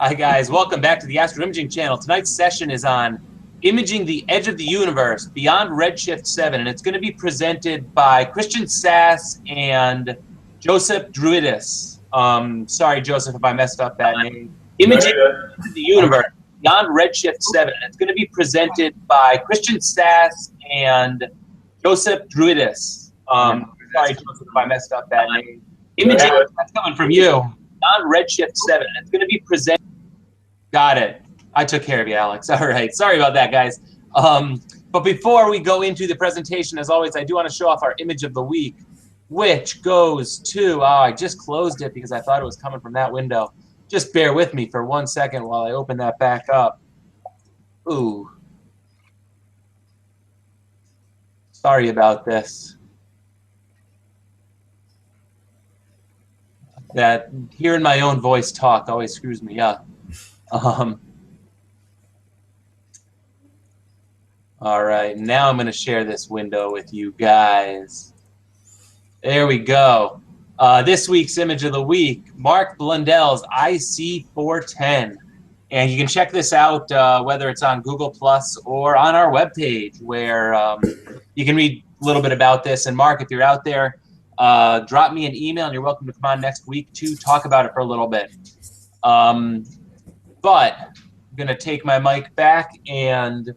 Hi guys, welcome back to the Astro Imaging channel. Tonight's session is on imaging the edge of the universe beyond Redshift 7, and it's going to be presented by Christian Sasse and Joseph Druidis. Sorry, Joseph, if I messed up that name. Imaging the universe beyond Redshift 7, and it's going to be presented by Christian Sasse and Joseph Druidis. Sorry, Joseph, if I messed up that name. Imaging, that's coming from you. Beyond Redshift 7, and it's going to be presented. Got it. I took care of you, Alex. All right. Sorry about that, guys. But before we go into the presentation, as always, I do want to show off our image of the week, which goes to, I just closed it because I thought it was coming from that window. Just bear with me for 1 second while I open that back up. Ooh. Sorry about this. That hearing my own voice talk always screws me up. All right, now I'm going to share this window with you guys. There we go. This week's image of the week, Mark Blundell's IC410. And you can check this out whether it's on Google Plus or on our webpage where you can read a little bit about this. And Mark, if you're out there, drop me an email and you're welcome to come on next week to talk about it for a little bit. But I'm going to take my mic back and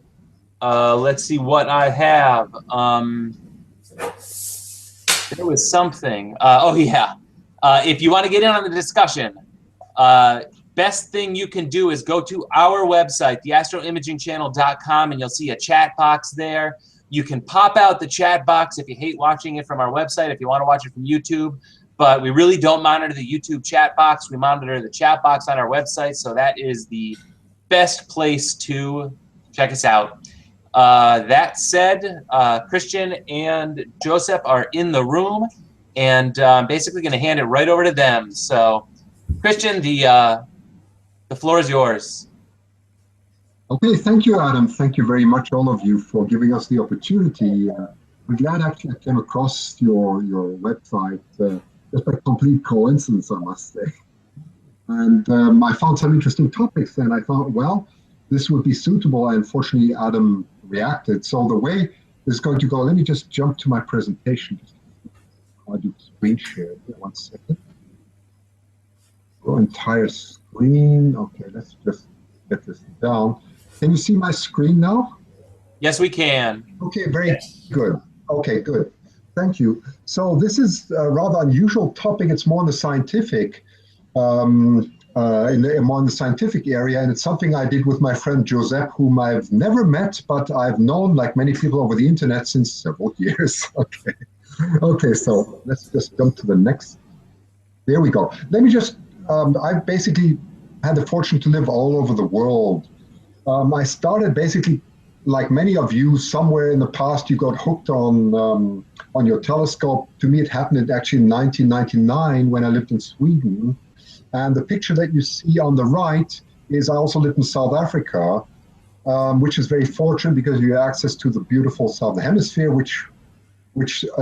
let's see what I have. There was something. Oh, yeah. If you want to get in on the discussion, best thing you can do is go to our website, theastroimagingchannel.com, and you'll see a chat box there. You can pop out the chat box if you hate watching it from our website, if you want to watch it from YouTube. But we really don't monitor the YouTube chat box. We monitor the chat box on our website, so that is the best place to check us out. That said, Christian and Joseph are in the room, and I'm basically going to hand it right over to them. So, Christian, the floor is yours. Okay, thank you, Adam. Thank you very much, all of you, for giving us the opportunity. I'm glad actually I came across your website. Just by complete coincidence, I must say. And I found some interesting topics, and I thought, well, this would be suitable. Unfortunately, Adam reacted. So the way this is going to go, let me just jump to my presentation. I'll do screen share. 1 second. Go entire screen. Okay, let's just get this down. Can you see my screen now? Yes, we can. Okay, very good. Okay, good. Thank you. So this is a rather unusual topic. It's more in the scientific, more in the scientific area, and it's something I did with my friend Joseph, whom I've never met, but I've known, like many people, over the internet since several years. Okay. Okay. So let's just jump to the next. There we go. Let me just. I've basically had the fortune to live all over the world. I started basically, like many of you, somewhere in the past, you got hooked on your telescope. To me, it happened actually in 1999 when I lived in Sweden. And the picture that you see on the right is I also lived in South Africa, which is very fortunate because you have access to the beautiful Southern Hemisphere, which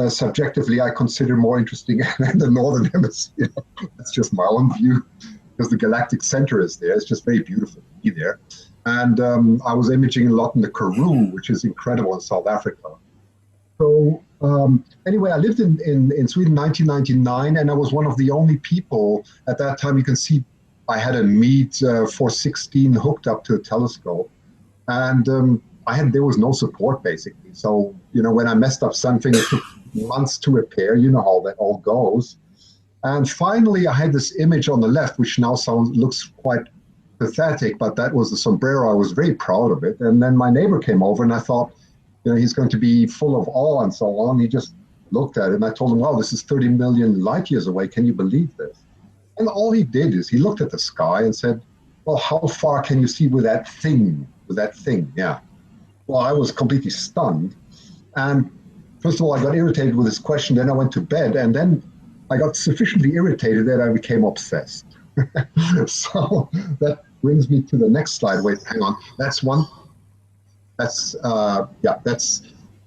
subjectively I consider more interesting than the Northern Hemisphere. That's just my own view, because the galactic center is there. It's just very beautiful to be there. And I was imaging a lot in the Karoo, which is incredible in South Africa. So anyway, I lived in Sweden in 1999, and I was one of the only people at that time. You can see I had a Meade 416 hooked up to a telescope, and there was no support basically. So when I messed up something, it took months to repair. You know how that all goes. And finally, I had this image on the left, which now looks quite pathetic, but that was the sombrero. I was very proud of it. And then my neighbor came over, and I thought, he's going to be full of awe and so on. He just looked at it, and I told him, wow, this is 30 million light years away. Can you believe this? And all he did is he looked at the sky and said, well, how far can you see with that thing? Yeah. Well, I was completely stunned. And first of all, I got irritated with this question. Then I went to bed, and then I got sufficiently irritated that I became obsessed. So that brings me to the next slide. Wait, hang on. That's one. That's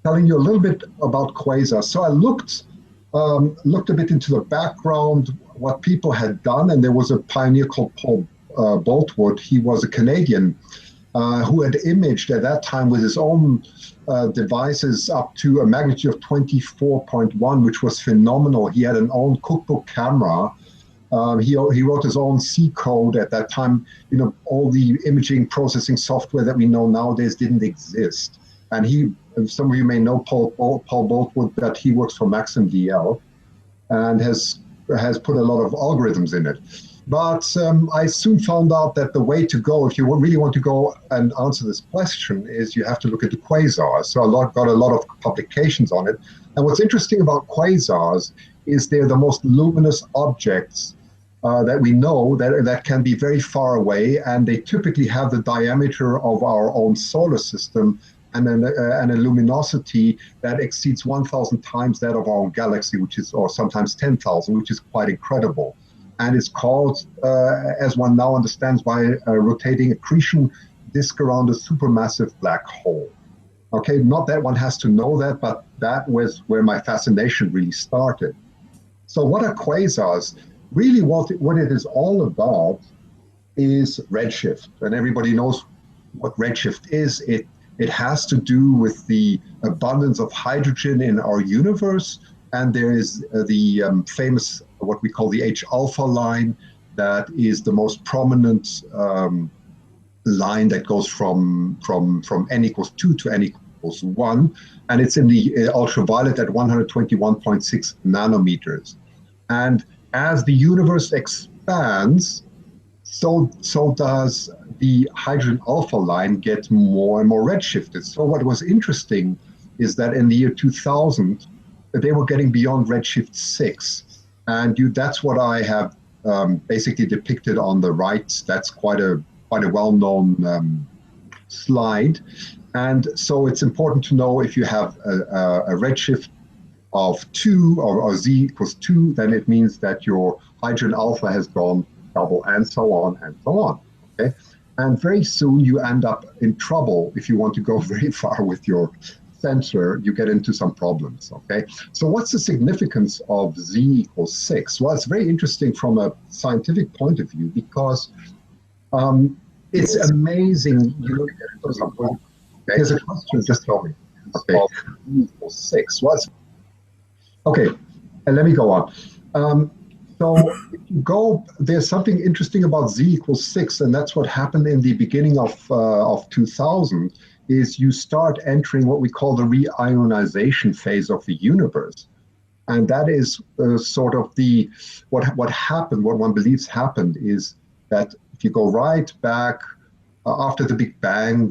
telling you a little bit about quasars. So I looked a bit into the background, what people had done, and there was a pioneer called Paul Boltwood, he was a Canadian who had imaged at that time with his own devices up to a magnitude of 24.1, which was phenomenal. He had an own cookbook camera. He wrote his own C code at that time. You know, all the imaging processing software that we know nowadays didn't exist. And some of you may know Paul Boltwood, that he works for MaximDL and has put a lot of algorithms in it. But I soon found out that the way to go, if you really want to go and answer this question, is you have to look at the quasars. So got a lot of publications on it. And what's interesting about quasars is they're the most luminous objects that we know that can be very far away, and they typically have the diameter of our own solar system and a luminosity that exceeds 1,000 times that of our own galaxy, or sometimes 10,000, which is quite incredible. And it's caused, as one now understands, by a rotating accretion disk around a supermassive black hole. Okay, not that one has to know that, but that was where my fascination really started. So what are quasars? Really what it is all about is redshift. And everybody knows what redshift is. It has to do with the abundance of hydrogen in our universe. And there is the famous, what we call the H-alpha line, that is the most prominent line that goes from n equals 2 to n equals 1. And it's in the ultraviolet at 121.6 nanometers. And as the universe expands, so does the hydrogen alpha line get more and more redshifted. So what was interesting is that in the year 2000, they were getting beyond redshift 6. And that's what I have basically depicted on the right. That's quite a well-known slide. And so it's important to know, if you have a redshift of 2 or z equals 2, then it means that your hydrogen alpha has gone double, and so on and so on. Okay, and very soon you end up in trouble if you want to go very far with your sensor. You get into some problems. Okay, so what's the significance of z equals 6? Well, it's very interesting from a scientific point of view, because it's amazing. You look at something. Okay. Here's a question. Just tell me. Okay, z equals 6. What's okay, and let me go on. So if you go, there's something interesting about z equals 6, and that's what happened in the beginning of 2000, is you start entering what we call the reionization phase of the universe. And that is sort of what happened, what one believes happened, is that if you go right back, after the Big Bang,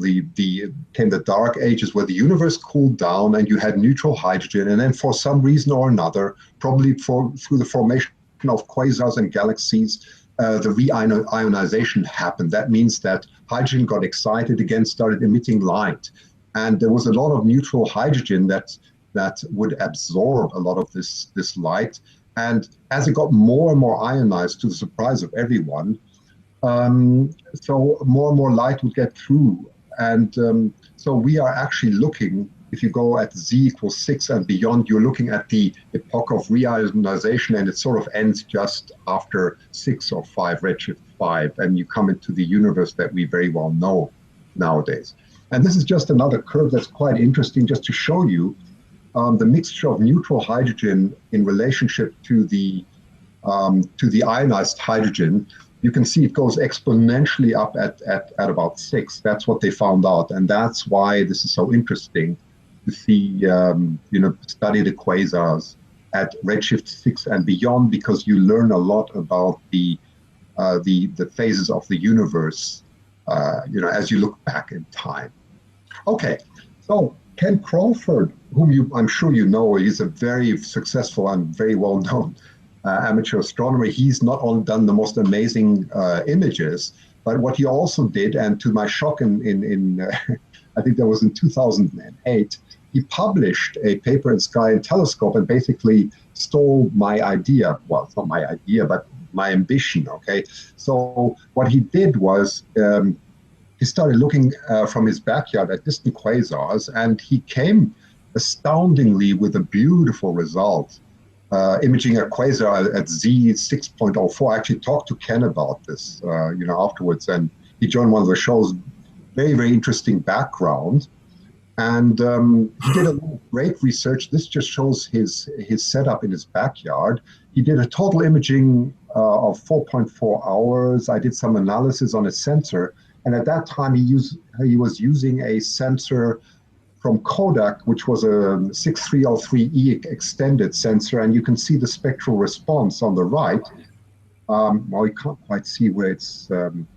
came the dark ages, where the universe cooled down and you had neutral hydrogen, and then for some reason or another, probably through the formation of quasars and galaxies, the reionization happened. That means that hydrogen got excited again, started emitting light, and there was a lot of neutral hydrogen that would absorb a lot of this light. And as it got more and more ionized, to the surprise of everyone, so more and more light would get through. And so we are actually looking, if you go at z equals 6 and beyond, you're looking at the epoch of reionization, and it sort of ends just after 6 or 5, redshift 5, and you come into the universe that we very well know nowadays. And this is just another curve that's quite interesting, just to show you the mixture of neutral hydrogen in relationship to the ionized hydrogen. You can see it goes exponentially up at about 6. That's what they found out, and that's why this is so interesting to see, study the quasars at redshift 6 and beyond, because you learn a lot about the phases of the universe, as you look back in time. Okay, so Ken Crawford, whom I'm sure you know, he's a very successful and very well-known amateur astronomer. He's not only done the most amazing images, but what he also did, and to my shock, in I think that was in 2008, he published a paper in Sky and Telescope and basically stole my idea. Well, it's not my idea, but my ambition. Okay, so what he did was he started looking from his backyard at distant quasars, and he came astoundingly with a beautiful result. imaging a quasar at Z6.04. I actually talked to Ken about this, afterwards, and he joined one of the shows. Very, very interesting background. And he did a lot of great research. This just shows his setup in his backyard. He did a total imaging of 4.4 hours. I did some analysis on a sensor. And at that time, he was using a sensor from Kodak, which was a 6303E extended sensor. And you can see the spectral response on the right. Well, you can't quite see where it's,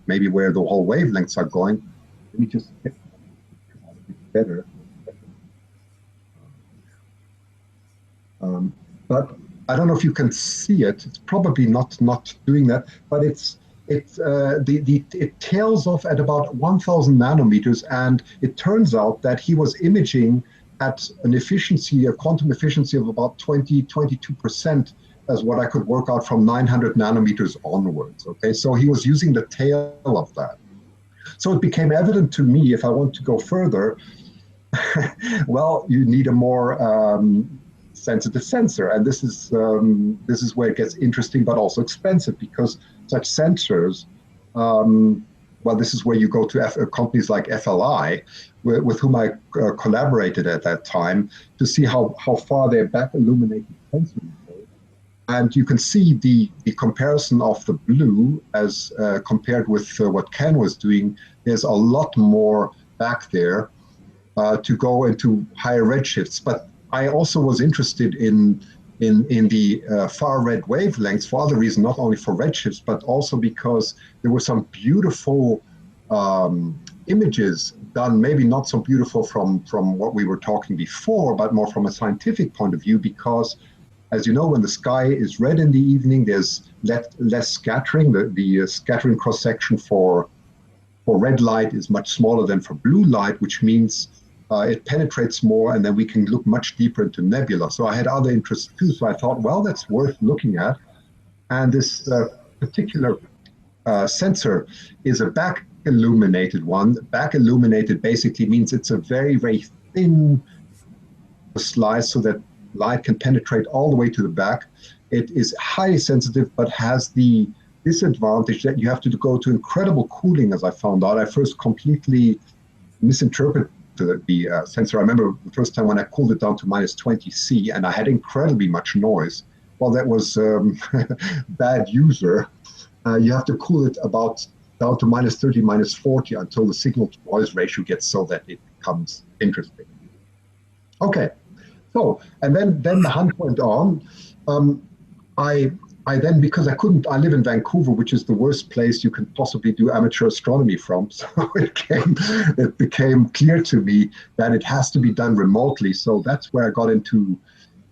maybe where the whole wavelengths are going. Let me just get better. But I don't know if you can see it. It's probably not doing that, but it tails off at about 1,000 nanometers, and it turns out that he was imaging at an efficiency, a quantum efficiency of about 22%, as what I could work out from 900 nanometers onwards. Okay, so he was using the tail of that. So it became evident to me, if I want to go further, well, you need a more sensitive sensor, and this is where it gets interesting, but also expensive, because such sensors, well, this is where you go to companies like FLI, with whom I collaborated at that time, to see how far their back illuminated sensors go. And you can see the comparison of the blue as compared with what Ken was doing. There's a lot more back there to go into higher redshifts. But I also was interested in the far red wavelengths for other reasons, not only for redshifts, but also because there were some beautiful images done, maybe not so beautiful from what we were talking before, but more from a scientific point of view, because as you know, when the sky is red in the evening, there's less scattering. The scattering cross-section for red light is much smaller than for blue light, which means it penetrates more, and then we can look much deeper into nebula. So I had other interests too, so I thought, well, that's worth looking at. And this particular sensor is a back illuminated one. Back illuminated basically means it's a very, very thin slice so that light can penetrate all the way to the back. It is highly sensitive, but has the disadvantage that you have to go to incredible cooling, as I found out. I first completely misinterpreted the sensor. I remember the first time when I cooled it down to -20°C, and I had incredibly much noise. Well, that was bad user. You have to cool it about down to -30, -40 until the signal to noise ratio gets so that it becomes interesting. Okay. So, and then the hunt went on. I then, because I live in Vancouver, which is the worst place you can possibly do amateur astronomy from. So it became clear to me that it has to be done remotely. So that's where I got into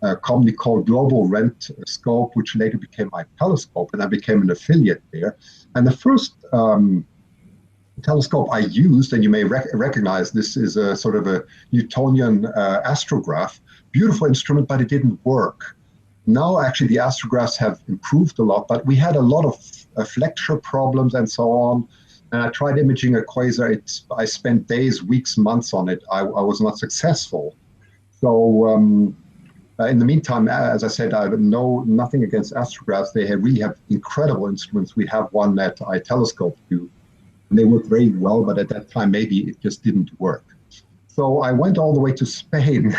a company called Global Rent Scope, which later became my telescope, and I became an affiliate there. And the first telescope I used, and you may recognize this, is a sort of a Newtonian astrograph. Beautiful instrument, but it didn't work. Now, actually, the astrographs have improved a lot, but we had a lot of flexure problems and so on. And I tried imaging a quasar. I spent days, weeks, months on it. I was not successful. So in the meantime, as I said, I know nothing against astrographs. They really have incredible instruments. We have one at iTelescope too, and they work very well, but at that time, maybe it just didn't work. So I went all the way to Spain,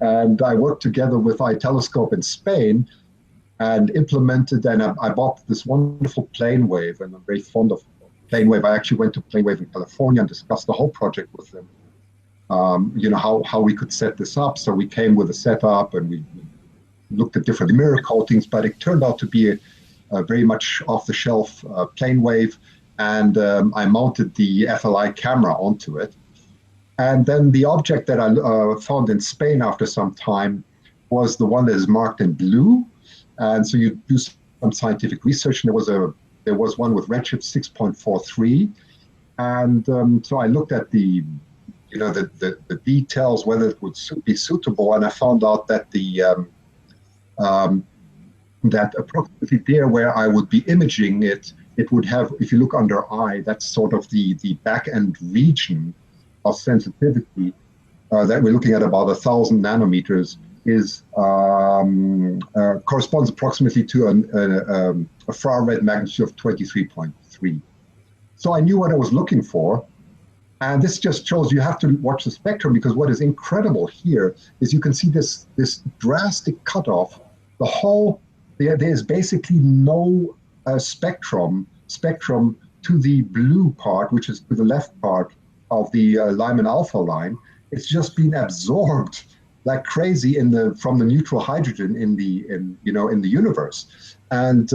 and I worked together with iTelescope in Spain and implemented, and I bought this wonderful plane wave, and I'm very fond of plane wave. I actually went to plane wave in California and discussed the whole project with them, how we could set this up. So we came with a setup, and we looked at different mirror coatings, but it turned out to be a very much off-the-shelf plane wave, and I mounted the FLI camera onto it. And then the object that I found in Spain after some time was the one that is marked in blue. And so you do some scientific research, and there was one with redshift 6.43. And so I looked at the details, whether it would be suitable, and I found out that that approximately there where I would be imaging it, it would have, if you look under I, that's sort of the back end region of sensitivity that we're looking at about 1,000 nanometers. is corresponds approximately to a far red magnitude of 23.3. So I knew what I was looking for. And this just shows you have to watch the spectrum, because what is incredible here is you can see this drastic cutoff. There is basically no spectrum to the blue part, which is to the left part of the Lyman alpha line. It's just been absorbed like crazy from the neutral hydrogen in the universe, and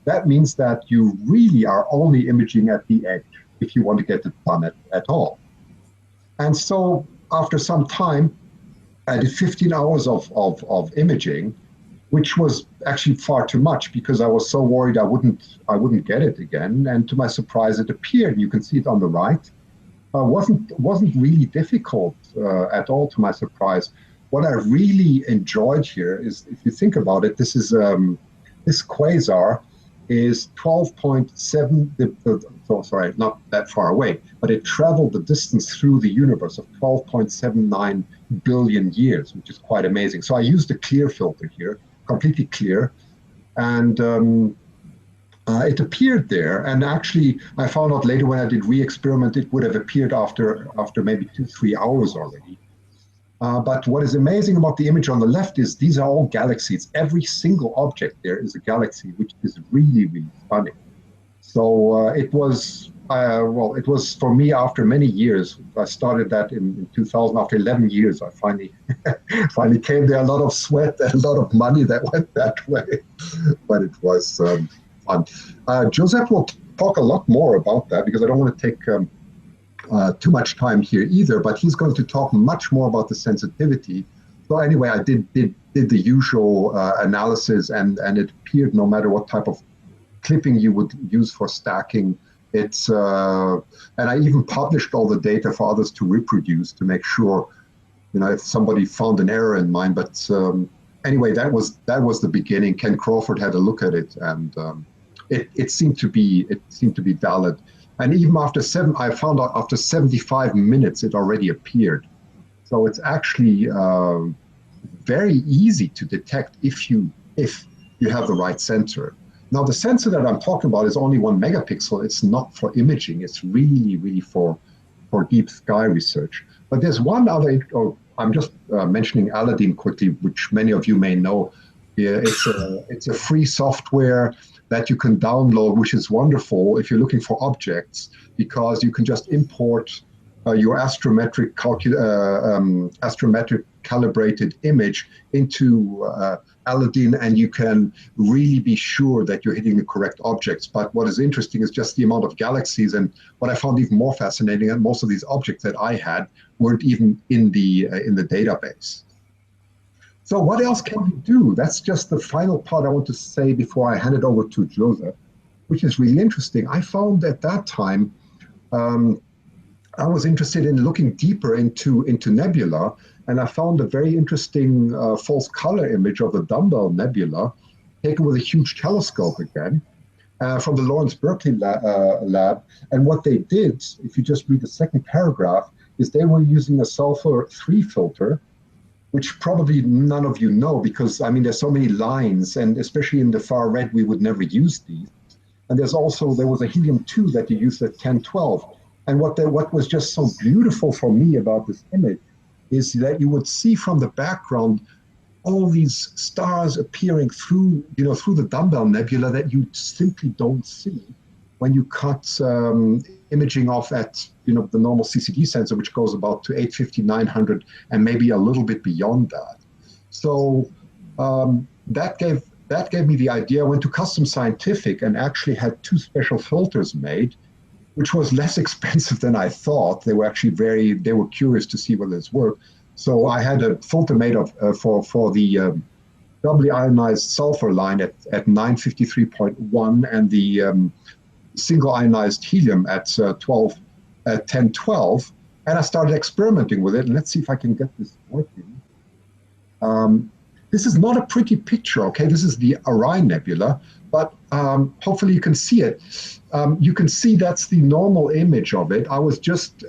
that means that you really are only imaging at the edge if you want to get it done at all. And so after some time, I did 15 hours of imaging, which was actually far too much because I was so worried I wouldn't get it again. And to my surprise, it appeared. You can see it on the right. Wasn't really difficult at all, to my surprise. What I really enjoyed here is, if you think about it, this quasar is 12.7, sorry, not that far away, but it traveled the distance through the universe of 12.79 billion years, which is quite amazing. So I used a clear filter here, completely clear, and it appeared there. And actually, I found out later when I did re-experiment, it would have appeared after maybe 2-3 hours already. But what is amazing about the image on the left is these are all galaxies. Every single object there is a galaxy, which is really, really stunning. So it was for me after many years. I started that in 2000. After 11 years, I finally came there. A lot of sweat and a lot of money that went that way, but it was fun. Joseph will talk a lot more about that because I don't want to take too much time here either, but he's going to talk much more about the sensitivity. So anyway, I did the usual analysis, and it appeared no matter what type of clipping you would use for stacking, and I even published all the data for others to reproduce to make sure, if somebody found an error in mine. But anyway, that was the beginning. Ken Crawford had a look at it, and it seemed to be valid. And even I found out after 75 minutes, it already appeared. So it's actually very easy to detect if you have the right sensor. Now, the sensor that I'm talking about is only 1 megapixel. It's not for imaging. It's really, really for deep sky research. But there's one other, I'm just mentioning Aladin quickly, which many of you may know. Yeah, it's a free software that you can download, which is wonderful if you're looking for objects, because you can just import your astrometric calibrated image into Aladin, and you can really be sure that you're hitting the correct objects. But what is interesting is just the amount of galaxies, and what I found even more fascinating, and most of these objects that I had weren't even in the database. So what else can we do? That's just the final part I want to say before I hand it over to Joseph, which is really interesting. I found at that time, I was interested in looking deeper into nebula, and I found a very interesting false color image of the Dumbbell Nebula, taken with a huge telescope again, from the Lawrence Berkeley lab. And what they did, if you just read the second paragraph, is they were using a sulfur 3 filter, which probably none of you know, because I mean, there's so many lines, and especially in the far red, we would never use these. And there was a helium-2 that you used at 1012. And what was just so beautiful for me about this image is that you would see from the background all these stars appearing through the Dumbbell Nebula that you simply don't see when you cut imaging off at the normal CCD sensor, which goes about to 850, 900, and maybe a little bit beyond that. So that gave me the idea. I went to Custom Scientific and actually had 2 special filters made, which was less expensive than I thought. They were actually they were curious to see whether this worked. So I had a filter made for the doubly ionized sulfur line at 953.1, and the single ionized helium at 1012, and I started experimenting with it. And let's see if I can get this working. This is not a pretty picture, okay? This is the Orion Nebula, but hopefully you can see it. You can see that's the normal image of it. I was just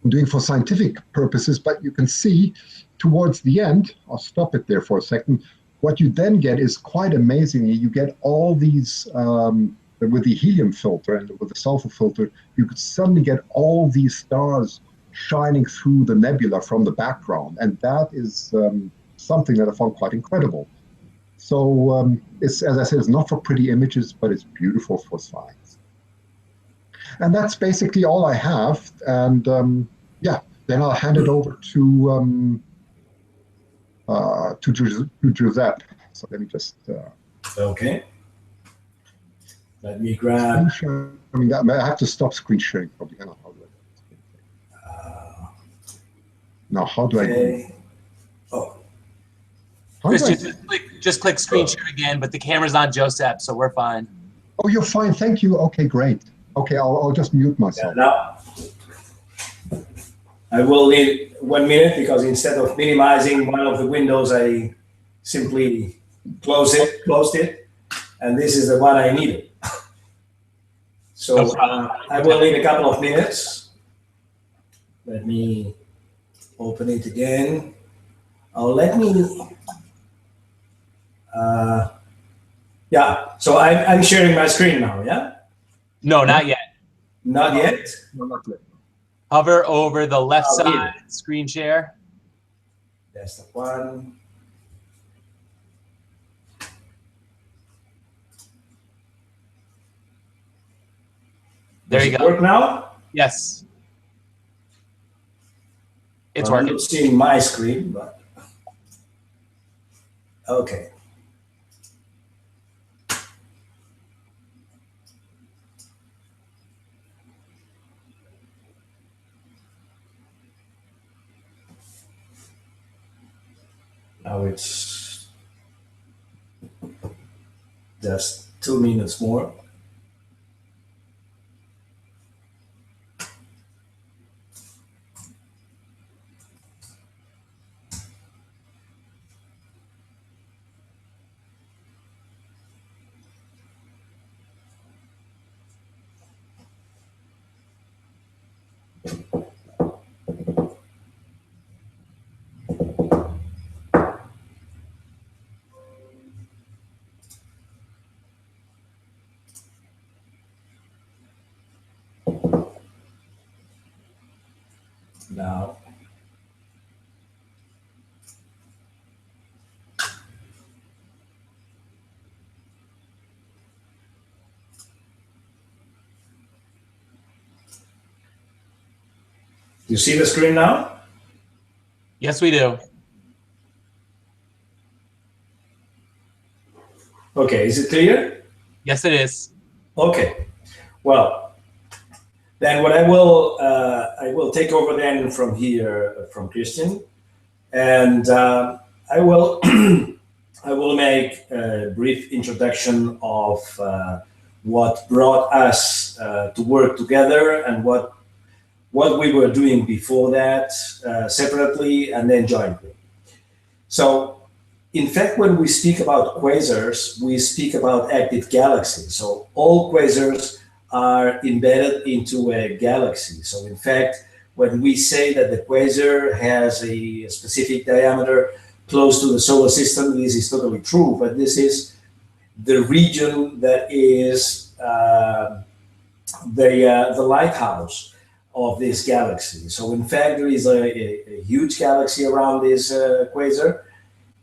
doing for scientific purposes, but you can see towards the end, I'll stop it there for a second, what you then get is quite amazing. You get all these, with the helium filter and with the sulfur filter, you could suddenly get all these stars shining through the nebula from the background. And that is something that I found quite incredible. So it's, as I said, it's not for pretty images, but it's beautiful for science. And that's basically all I have. And yeah, then I'll hand it over to Giuseppe. So let me just. Okay. Let me grab. I have to stop screen sharing probably. Now, how do I? Oh. Christian, just click screen share again, but the camera's on Joseph, so we're fine. Oh, you're fine. Thank you. Okay, great. Okay, I'll just mute myself. Yeah, now, I will need 1 minute because instead of minimizing one of the windows, I simply closed it, and this is the one I needed. So I will need a couple of minutes. Let me open it again. Let me. Yeah. So I'm sharing my screen now. Yeah. No, not yet. Not yet. No, not yet. Hover over the left side, screen share. That's the one. There Does you it go. work now? Yes. It's I'm working. not seeing my screen, but okay. Now it's just 2 minutes more. Now, you see the screen now? Yes, we do. Okay, is it clear? Yes, it is. Okay, well, then what I will take over then from here from Christian, and I will I will make a brief introduction of what brought us to work together and what we were doing before that separately and then jointly. So, in fact, when we speak about quasars, we speak about active galaxies. So all quasars are embedded into a galaxy. So in fact, when we say that the quasar has a specific diameter close to the solar system, this is totally true, but this is the region that is the lighthouse of this galaxy. So in fact, there is a huge galaxy around this quasar,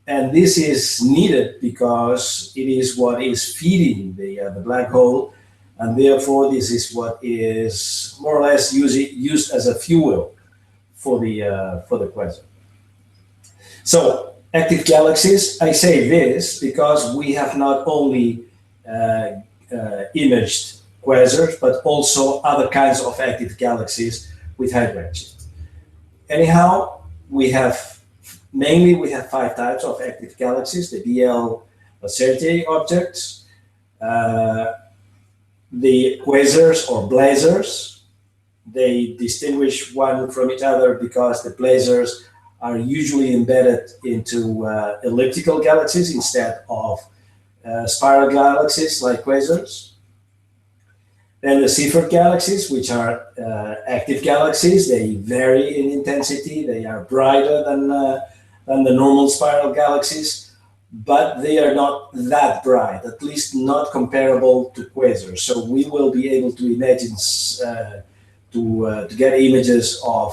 and this is needed because it is what is feeding the black hole, and therefore this is what is more or less used as a fuel for the quasar. So active galaxies, I say this because we have not only imaged quasars, but also other kinds of active galaxies with high redshift. Anyhow, we have 5 types of active galaxies: the BL Lacertier objects, the quasars or blazars. They distinguish one from each other because the blazars are usually embedded into elliptical galaxies instead of spiral galaxies like quasars. Then the Seyfert galaxies, which are active galaxies, they vary in intensity. They are brighter than the normal spiral galaxies, but they are not that bright, at least not comparable to quasars. So we will be able to imagine, to get images of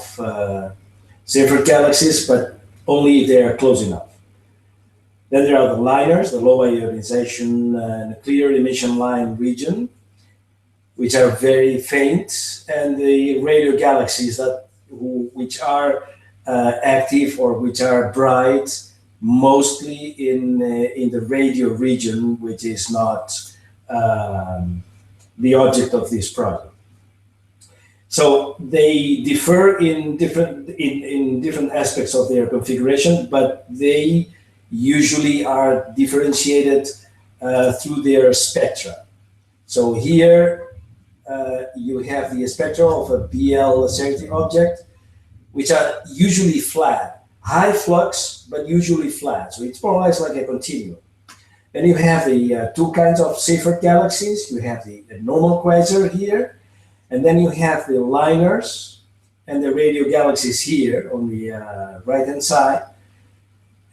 Seyfert galaxies, but only if they are close enough. Then there are the liners, the low ionization nuclear emission line region, which are very faint, and the radio galaxies which are active or which are bright, mostly in the radio region, which is not the object of this project. So they differ in different aspects of their configuration, but they usually are differentiated through their spectra. So here you have the spectra of a BL Lacerti object, which are usually flat, high flux, but usually flat. So it's more or less like a continuum. Then you have the two kinds of Seyfert galaxies. You have the normal quasar here, and then you have the liners and the radio galaxies here on the right-hand side,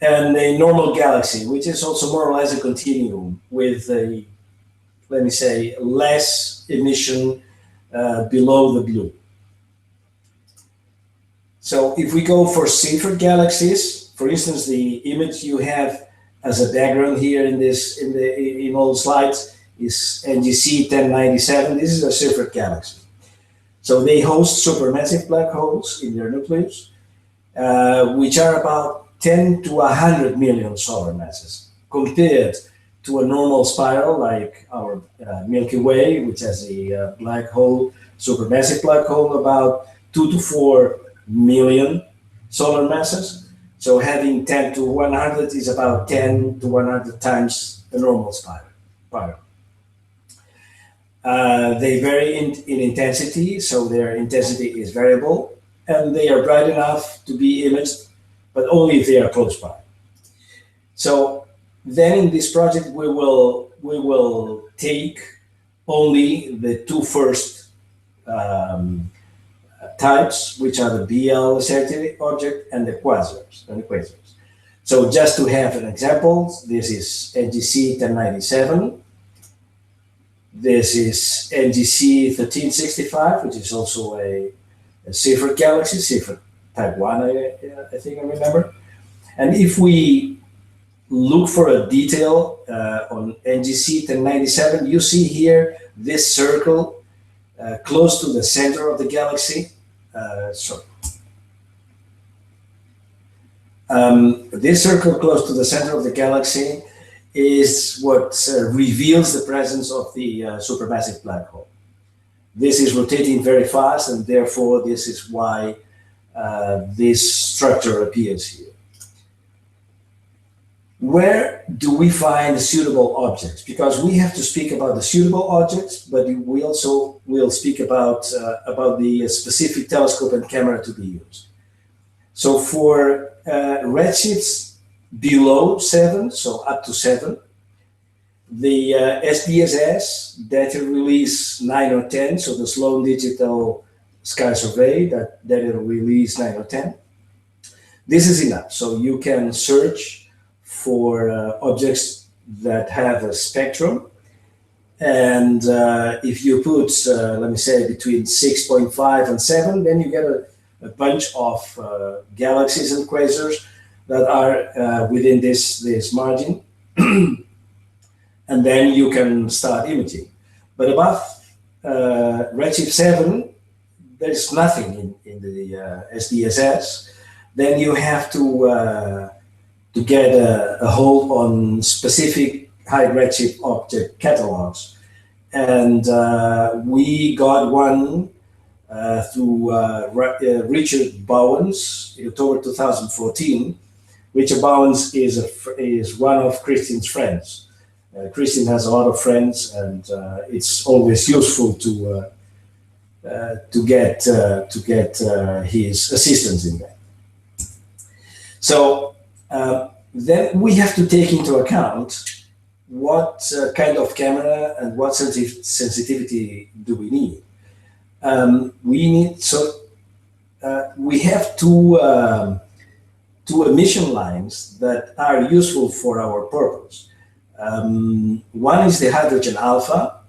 and a normal galaxy, which is also more or less a continuum with a, let me say, less emission below the blue. So if we go for Seyfert galaxies, for instance, the image you have as a background here in all slides is NGC 1097. This is a Seyfert galaxy. So they host supermassive black holes in their nucleus, which are about 10 to 100 million solar masses, compared to a normal spiral like our Milky Way, which has a black hole, supermassive black hole, about 2 to 4 million solar masses. So having 10 to 100 is about 10 to 100 times the normal spiral. They vary in intensity, so their intensity is variable, and they are bright enough to be imaged, but only if they are close by. So then in this project, we will take only the two first types, which are the BL Lacerti object and the quasars. So just to have an example, this is NGC 1097. This is NGC 1365, which is also a Seyfert galaxy, Seyfert type 1, I think I remember. And if we look for a detail on NGC 1097, you see here this circle close to the center of the galaxy. This circle close to the center of the galaxy is what reveals the presence of the supermassive black hole. This is rotating very fast, and therefore this is why this structure appears here. Where do we find suitable objects? Because we have to speak about the suitable objects, but we also will speak about the specific telescope and camera to be used. So for redshifts below 7, so up to 7, the SDSS, data release 9 or 10, so the Sloan Digital Sky Survey, that data release 9 or 10, this is enough. So you can search for objects that have a spectrum, and if you put, let me say, between 6.5 and 7, then you get a bunch of galaxies and quasars that are within this margin, and then you can start imaging. But above Redshift 7, there's nothing in the SDSS. Then you have to get a hold on specific high redshift object catalogs. And we got one through Richard Bowens in October 2014. Richard Bowens is one of Christian's friends. Christian has a lot of friends, and it's always useful to get his assistance in that. So then we have to take into account what kind of camera and what sensitivity do we need? We have two emission lines that are useful for our purpose. One is the hydrogen alpha,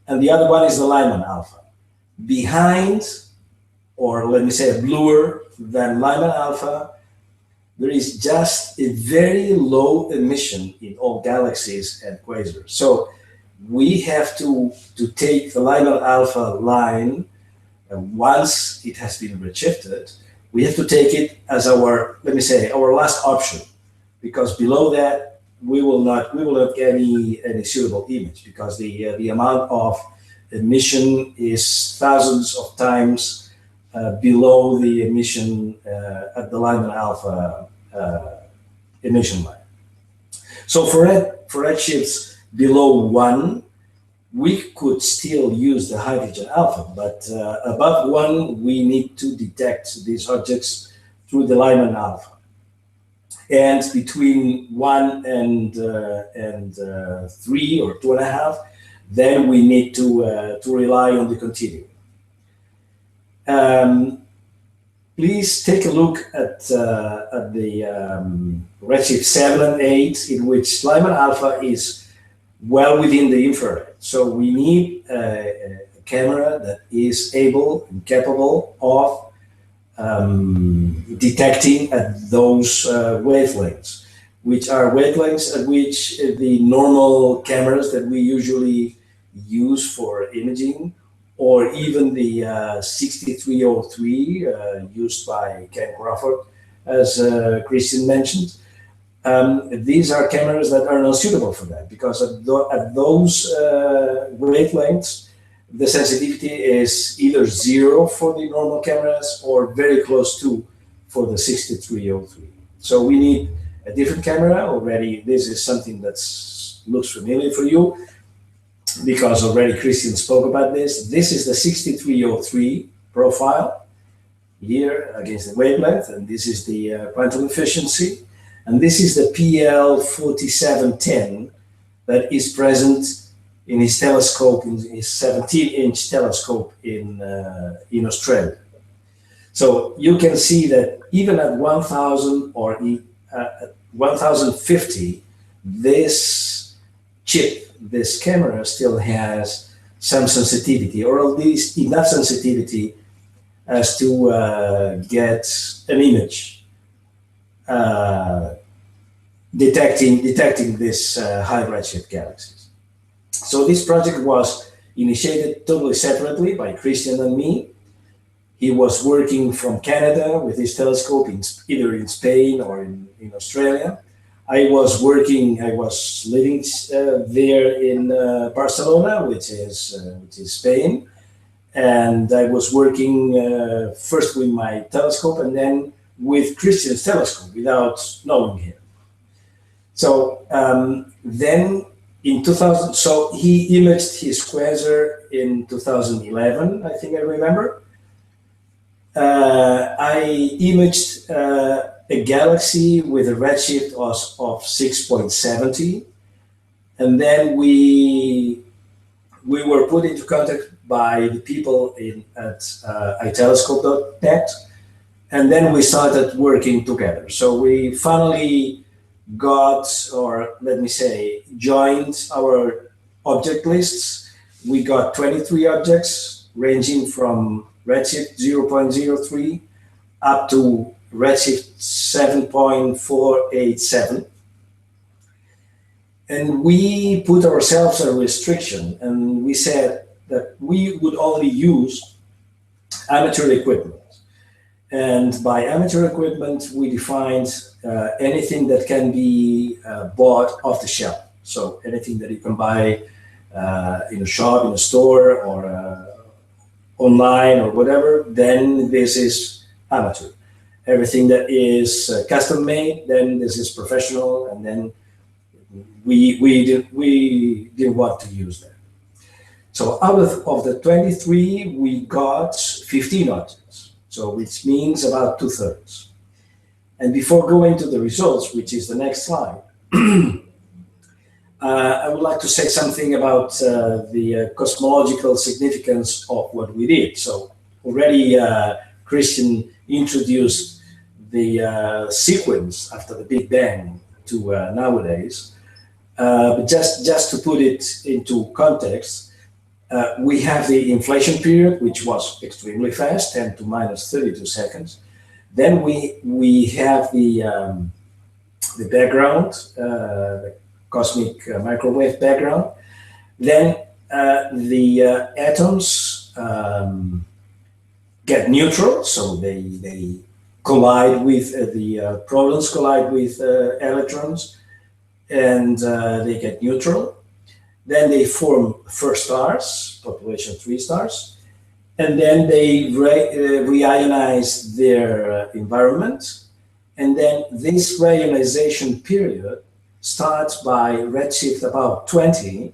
and the other one is the Lyman alpha. Behind, or let me say bluer than Lyman alpha, there is just a very low emission in all galaxies and quasars. So we have to take the Lyman alpha line, and once it has been redshifted, we have to take it as our, let me say, our last option, because below that we will not get any suitable image, because the amount of emission is thousands of times below the emission at the Lyman alpha emission line. So for redshifts below 1, we could still use the hydrogen alpha, but above 1, we need to detect these objects through the Lyman alpha. And between 1 and 3 or 2.5, then we need to rely on the continuum. Please take a look at the redshift 7 and 8, in which Lyman alpha is well within the infrared. So we need a camera that is able and capable of detecting at those wavelengths, which are wavelengths at which the normal cameras that we usually use for imaging, or even the 6303 used by Ken Crawford, as Christian mentioned. These are cameras that are not suitable for that, because at those wavelengths, the sensitivity is either 0 for the normal cameras or very close to for the 6303. So we need a different camera already. This is something that looks familiar for you, because already Christian spoke about this. This is the 6303 profile here against the wavelength, and this is the quantum efficiency. And this is the PL4710 that is present in his telescope, in his 17-inch telescope in Australia. So you can see that even at 1000 or at 1050, this chip, this camera still has some sensitivity, or at least enough sensitivity as to get an image detecting this high redshift galaxies. So this project was initiated totally separately by Christian and me. He was working from Canada with his telescope, either in Spain or in Australia. I was living there in Barcelona, which is Spain, and I was working first with my telescope and then with Christian's telescope without knowing him. So then in 2000, so he imaged his quasar in 2011, I think I remember. I imaged a galaxy with a redshift of 6.70, and then we were put into contact by the people at itelescope.net, and then we started working together. So we finally got, or let me say, joined our object lists. We got 23 objects ranging from redshift 0.03 up to redshift 7.487. And we put ourselves a restriction, and we said that we would only use amateur equipment. And by amateur equipment, we defined anything that can be bought off the shelf. So anything that you can buy in a shop, in a store, or online or whatever, then this is amateur. Everything that is custom made, then this is professional, and then we didn't want to use that. So out of the 23, we got 15 objects. So which means about 2/3. And before going to the results, which is the next slide, I would like to say something about the cosmological significance of what we did. So already Christian introduced the sequence after the Big Bang to nowadays. But just to put it into context, we have the inflation period, which was extremely fast, 10 to minus 32 seconds. Then we have the background, the cosmic microwave background. Then the atoms get neutral, so they collide with the protons collide with electrons, and they get neutral. Then they form first stars, population 3 stars, and then they reionize their environment. And then this reionization period starts by redshift about 20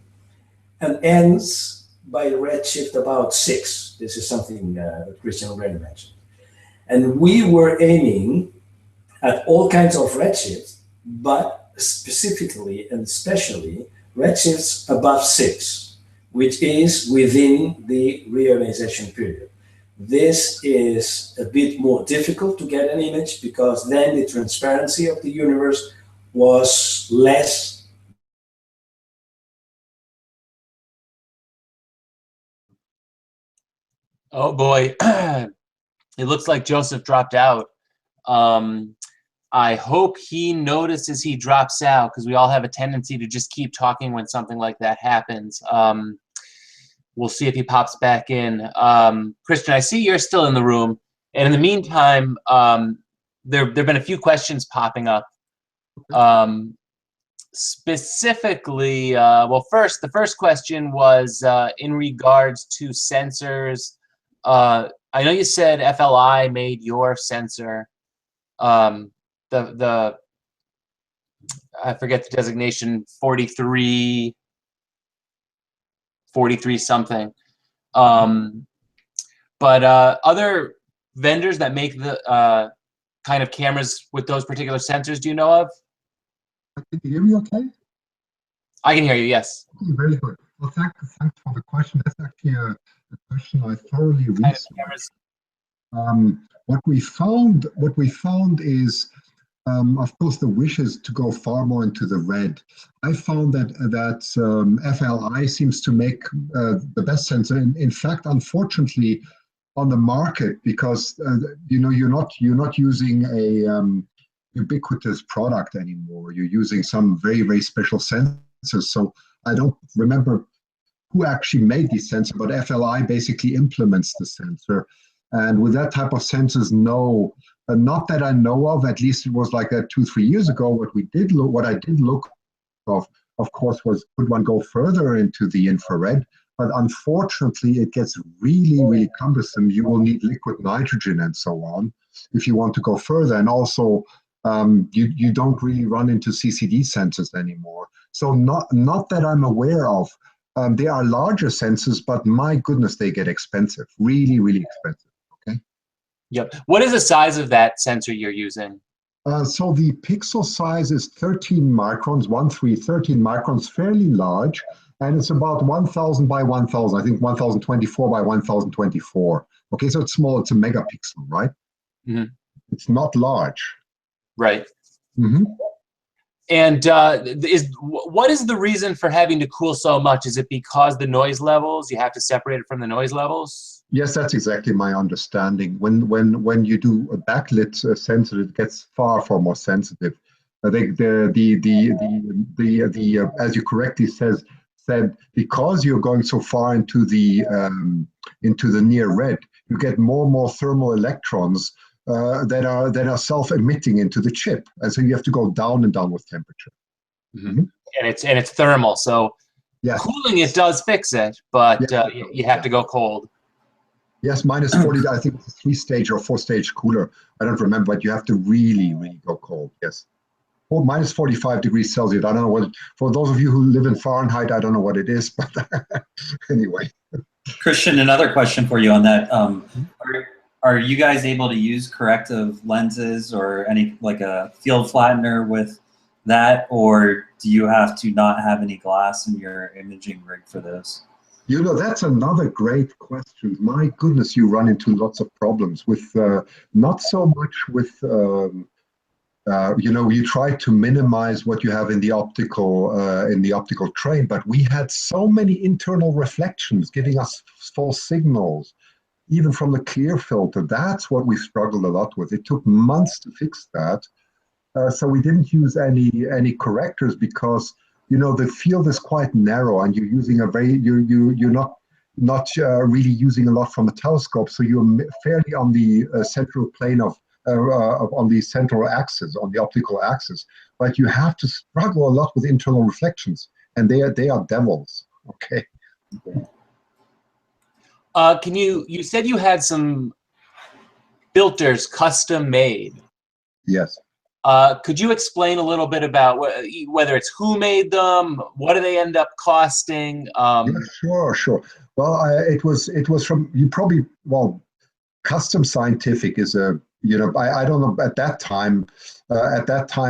and ends by redshift about 6. This is something that Christian already mentioned. And we were aiming at all kinds of redshifts, but specifically and especially redshifts above 6, which is within the reionization period. This is a bit more difficult to get an image because then the transparency of the universe was less. Oh boy, it looks like Joseph dropped out. I hope he notices he drops out, because we all have a tendency to just keep talking when something like that happens. We'll see if he pops back in. Christian, I see you're still in the room. And in the meantime, there have been a few questions popping up. Specifically, well, the first question was in regards to sensors. I know you said FLI made your sensor. I forget the designation, 43 something. But other vendors that make the kind of cameras with those particular sensors, do you know of? Can you hear me okay? I can hear you, yes. Okay, very good. Well, thanks for the question. That's actually a question I thoroughly researched. What we found is, of course, the wish is to go far more into the red. I found that FLI seems to make the best sensor. In fact, unfortunately, on the market, because you're not using a ubiquitous product anymore. You're using some very, very special sensors. So I don't remember who actually made these sensors, but FLI basically implements the sensor. And with that type of sensors, no, not that I know of, at least it was like that 2-3 years ago. What I did look of course, was could one go further into the infrared? But unfortunately, it gets really, really cumbersome. You will need liquid nitrogen and so on if you want to go further. And also, you don't really run into CCD sensors anymore. So not that I'm aware of. There are larger sensors, but my goodness, they get expensive, really, really expensive. Okay. Yep. What is the size of that sensor you're using? So the pixel size is 13 microns, 13 microns, fairly large, and it's about 1,000 by 1,000. I think 1,024 by 1,024. Okay, so it's small. It's a megapixel, right? Mm-hmm. It's not large. Right. Mm-hmm. And what is the reason for having to cool so much? Is it because the noise levels, you have to separate it from the noise levels? Yes, that's exactly my understanding. When you do a backlit sensor, it gets far more sensitive. I think as you correctly said, because you're going so far into the near red, you get more and more thermal electrons that are self-emitting into the chip, and so you have to go down and down with temperature. Mm-hmm. And it's thermal, so yes. Cooling it does fix it, but yes, you have to go cold. Yes, minus 40. I think it's a 3-stage or 4-stage cooler. I don't remember, but you have to really, really go cold. Yes. Or minus 45 degrees Celsius. I don't know what. For those of you who live in Fahrenheit, I don't know what it is, but anyway. Christian, another question for you on that. Are you guys able to use corrective lenses or any like a field flattener with that, or do you have to not have any glass in your imaging rig for this? You know, that's another great question. My goodness, you run into lots of problems with, not so much with, you know, you try to minimize what you have in the optical train, but we had so many internal reflections giving us false signals, even from the clear filter. That's what we struggled a lot with. It took months to fix that. So we didn't use any correctors because, you know, the field is quite narrow, and you're using a very you're not really using a lot from a telescope, so you're fairly on the central plane of on the central axis, on the optical axis. But you have to struggle a lot with internal reflections, and they are devils. Okay. You said you had some filters custom made. Yes. Could you explain a little bit about whether it's who made them, what do they end up costing? Yeah, sure. Well, it was from, you probably, well, Custom Scientific is a, you know, I don't know, at that time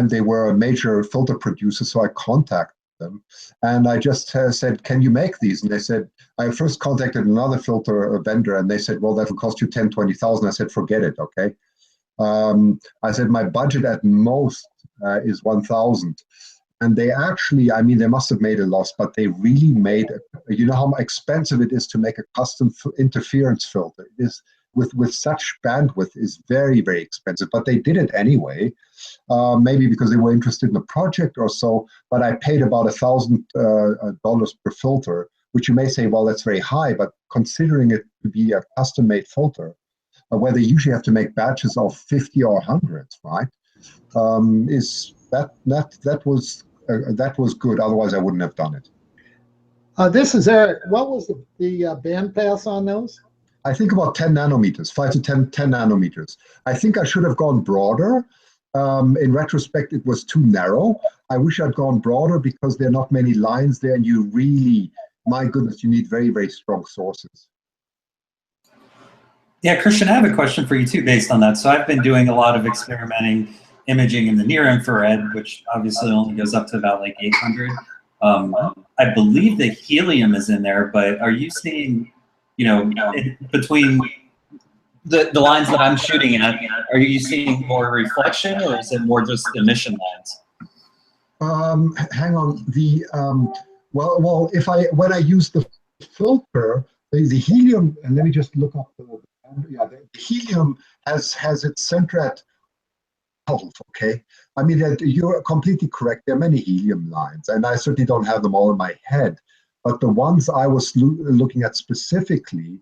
they were a major filter producer, so I contacted them, and I just said, can you make these? And they said, I first contacted another filter vendor, and they said, well, that will cost you 10, 20,000. I said, forget it, okay? I said, my budget at most is 1,000. And they actually, I mean, they must have made a loss, but they really made, you know how expensive it is to make a custom interference filter. It is, with such bandwidth, is very, very expensive, but they did it anyway, maybe because they were interested in the project or so, but I paid about $1,000 per filter, which you may say, well, that's very high, but considering it to be a custom-made filter, where they usually have to make batches of 50 or hundreds, right? Is that was good. Otherwise, I wouldn't have done it. This is Eric. What was the bandpass on those? I think about 10 nanometers, 5 to 10 nanometers. I think I should have gone broader. In retrospect, it was too narrow. I wish I'd gone broader because there are not many lines there, and you really, my goodness, you need very, very strong sources. Yeah, Christian, I have a question for you too based on that. So I've been doing a lot of experimenting imaging in the near infrared, which obviously only goes up to about like 800. I believe the helium is in there, but are you seeing, you know, between the lines that I'm shooting at, are you seeing more reflection, or is it more just emission lines? Hang on. Well, when I use the filter, the helium, and let me just look up the helium has its center at 12, okay? I mean, you're completely correct. There are many helium lines, and I certainly don't have them all in my head. But the ones I was looking at specifically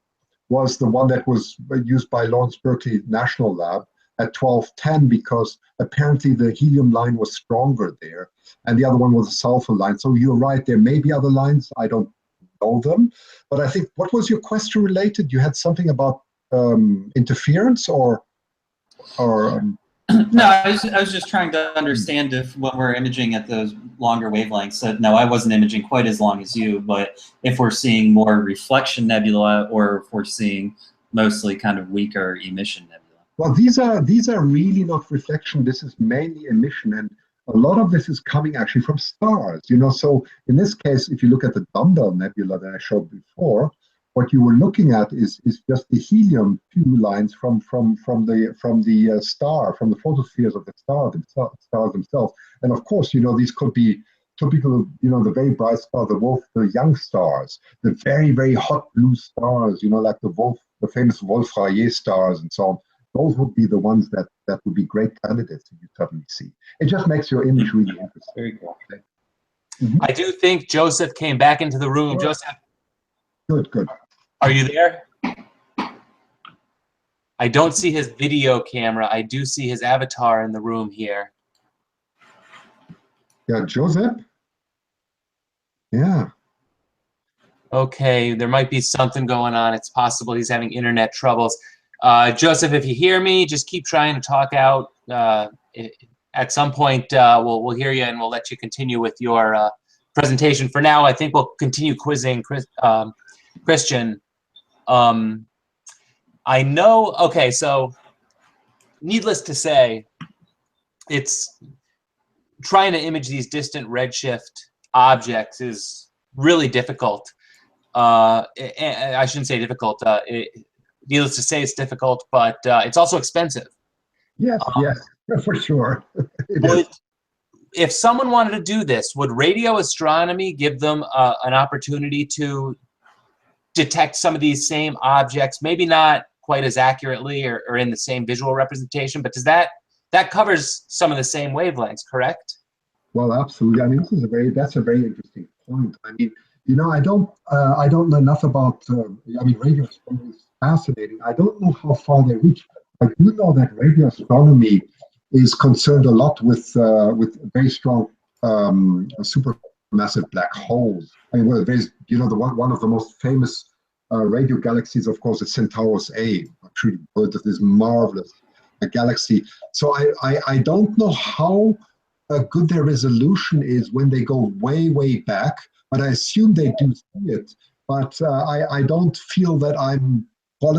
was the one that was used by Lawrence Berkeley National Lab at 1210, because apparently the helium line was stronger there, and the other one was a sulfur line. So you're right, there may be other lines. I don't know them. But I think, what was your question related? You had something about interference or No, I was just trying to understand if when we're imaging at those longer wavelengths, that no, I wasn't imaging quite as long as you, but if we're seeing more reflection nebula, or if we're seeing mostly kind of weaker emission nebula. Well, these are really not reflection. This is mainly emission, and a lot of this is coming actually from stars. You know, so in this case, if you look at the Dumbbell Nebula that I showed before, what you were looking at is just the helium 2 lines from the star, from the photospheres of the stars themselves. And of course, you know, these could be typical, you know, the very bright stars, the young stars, the very, very hot blue stars, you know, like the famous Wolf-Rayet stars and so on. Those would be the ones that would be great candidates if you suddenly see. It just makes your image really interesting. Very cool. Okay? Mm-hmm. I do think Joseph came back into the room. Sure. Joseph, Good. are you there? I don't see his video camera. I do see his avatar in the room here. Yeah, Joseph? Yeah. Okay, there might be something going on. It's possible he's having internet troubles. Joseph, if you hear me, just keep trying to talk out. At some point, we'll hear you, and we'll let you continue with your presentation. For now, I think we'll continue quizzing Christian. I know, okay, so needless to say, trying to image these distant redshift objects is really difficult. I shouldn't say difficult. Needless to say, it's difficult, but it's also expensive. Yes, yes, for sure. If someone wanted to do this, would radio astronomy give them an opportunity to detect some of these same objects? Maybe not quite as accurately or in the same visual representation, but does that covers some of the same wavelengths, correct? Well, absolutely. I mean, that's a very interesting point. I mean, I don't know enough about. I mean, radio astronomy is fascinating. I don't know how far they reach. I do know that radio astronomy is concerned a lot with very strong supermassive black holes. I mean, well, there's one of the most famous radio galaxies, of course, is Centaurus A. I'm sure you've heard of this marvelous galaxy. So I don't know how good their resolution is when they go way, way back, but I assume they do see it. But I don't feel that I'm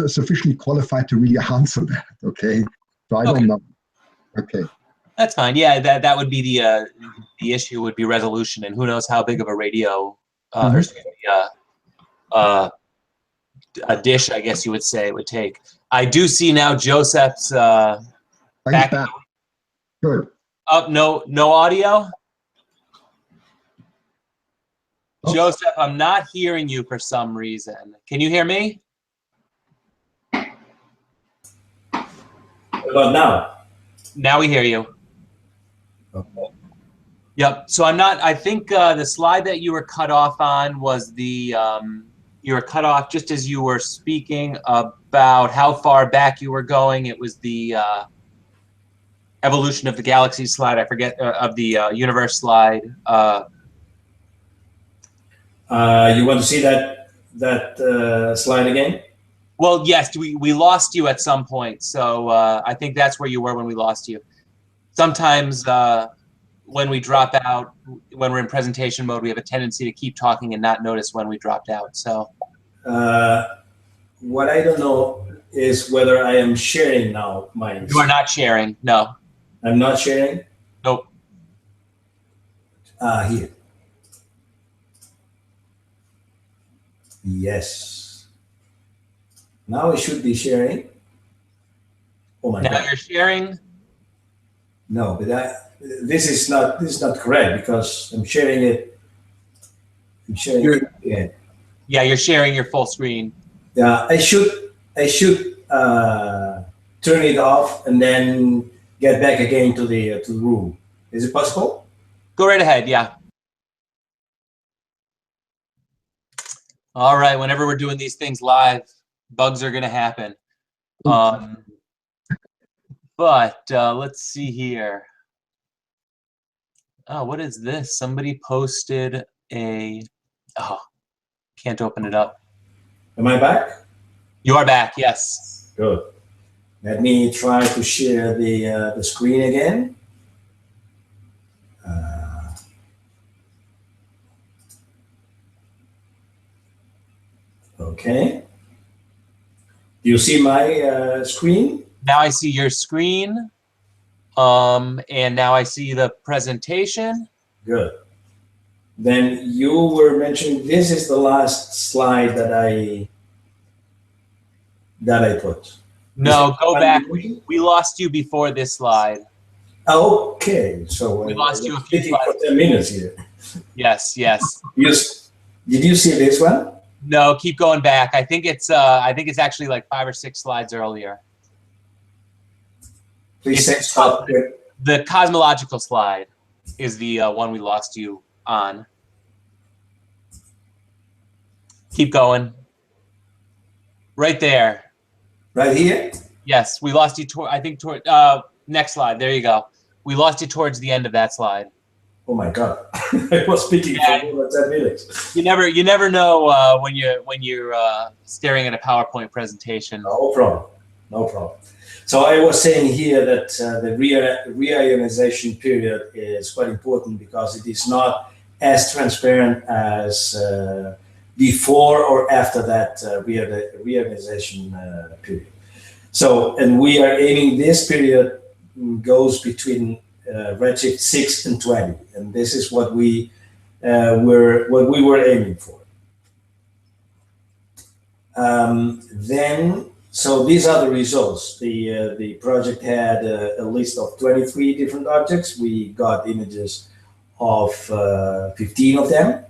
sufficiently qualified to really answer that. Okay, so I don't know. Okay, that's fine. Yeah, that would be the issue would be resolution, and who knows how big of a radio or a dish, I guess you would say, it would take. I do see now Joseph's back. Good. Up, no audio. Oh. Joseph, I'm not hearing you for some reason. Can you hear me? What about now? Now we hear you. Okay. Yep. So I think the slide that you were cut off on was the, you were cut off just as you were speaking about how far back you were going. It was the evolution of the Galaxies slide. I forget, of the universe slide. You want to see that slide again? Well, yes, we lost you at some point. So I think that's where you were when we lost you. Sometimes when we drop out, when we're in presentation mode, we have a tendency to keep talking and not notice when we dropped out. So what I don't know is whether I am sharing now. You are not sharing, no. I'm not sharing? Nope. Here. Yes. Now I should be sharing. Oh my God. Now you're sharing? No, but this is not correct because I'm sharing it. I'm sharing it again. Yeah, you're sharing your full screen. Yeah, I should turn it off and then get back again to the room. Is it possible? Go right ahead. Yeah. All right. Whenever we're doing these things live, bugs are going to happen. But let's see here. Oh, what is this? Somebody posted a. Oh, can't open it up. Am I back? You are back. Yes. Good. Let me try to share the screen again. Okay. Do you see my screen? Now I see your screen. And now I see the presentation. Good. Then you were mentioning this is the last slide that I put. No, go back. We lost you before this slide. Okay, so we lost you a few slides. For 10 minutes here. Yes, yes. Did you see this one? No, keep going back. I think it's actually like 5 or 6 slides earlier. Please stop there. The cosmological slide is the one we lost you on. Keep going. Right there. Right here? Yes, we lost you toward next slide. There you go. We lost you towards the end of that slide. Oh my God! I was speaking for more than 10 minutes. You never know when you're staring at a PowerPoint presentation. No problem. No problem. So I was saying here that the reionization period is quite important because it is not as transparent as before or after that reionization period. So, and we are aiming this period goes between redshift 6 and 20, and this is what we were aiming for. So these are the results. The project had a list of 23 different objects. We got images of 15 of them.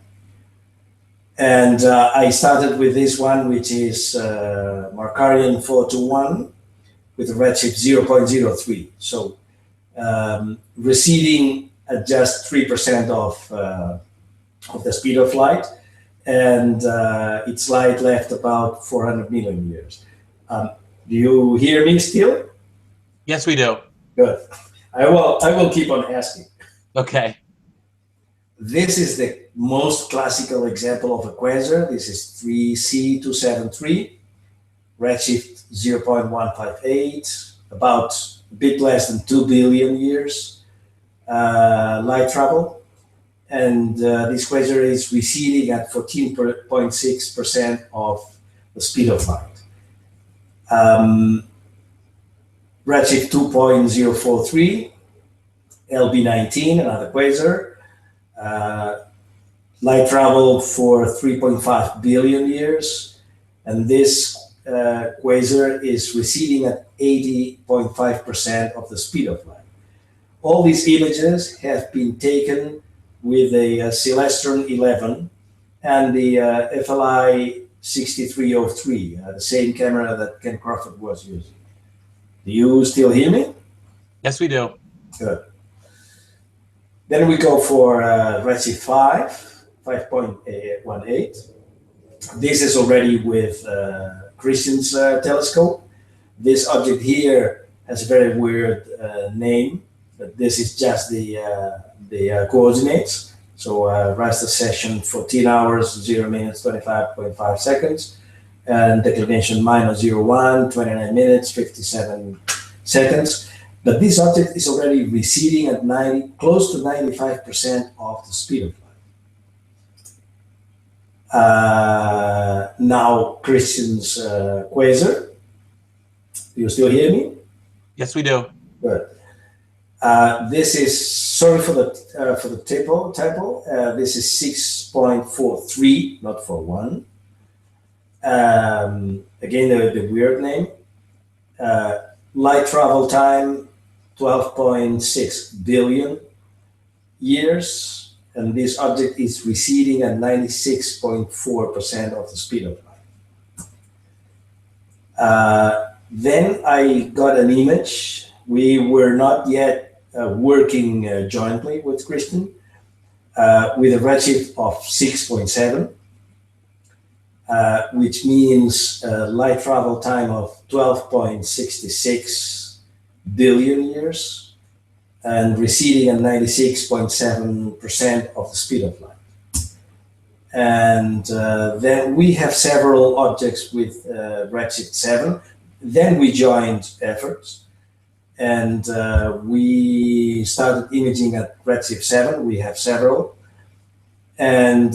And I started with this one, which is Markarian 421 with a redshift 0.03. So receding at just 3% of the speed of light, and its light left about 400 million years. Do you hear me still? Yes, we do. Good. I will keep on asking. Okay. This is the most classical example of a quasar. This is 3C273, redshift 0.158, about a bit less than 2 billion years light travel. And this quasar is receding at 14.6% of the speed of light. Redshift 2.043, LB19, another quasar. Light travel for 3.5 billion years, and this quasar is receding at 80.5% of the speed of light. All these images have been taken with a Celestron 11 and the FLI 6303, the same camera that Ken Crawford was using. Do you still hear me? Yes, we do. Good. Then we go for redshift 5.18. This is already with Christian's telescope. This object here has a very weird name, but this is just the coordinates. So raster session 14 hours, 0 minutes, 25.5 seconds, and declination -01, 29 minutes, 57 seconds. But this object is already receding at close to 95% of the speed of light. Now Christian's quasar. Do you still hear me? Yes, we do. Good. This is, sorry for the typo. This is 6.43, not 41. Again, the weird name. Light travel time 12.6 billion years, and this object is receding at 96.4% of the speed of light. Then I got an image. We were not yet working jointly with Christian, with a redshift of 6.7, which means light travel time of 12.66 billion years and receding at 96.7% of the speed of light. And then we have several objects with redshift 7. Then we joined efforts, and we started imaging at redshift 7. We have several. And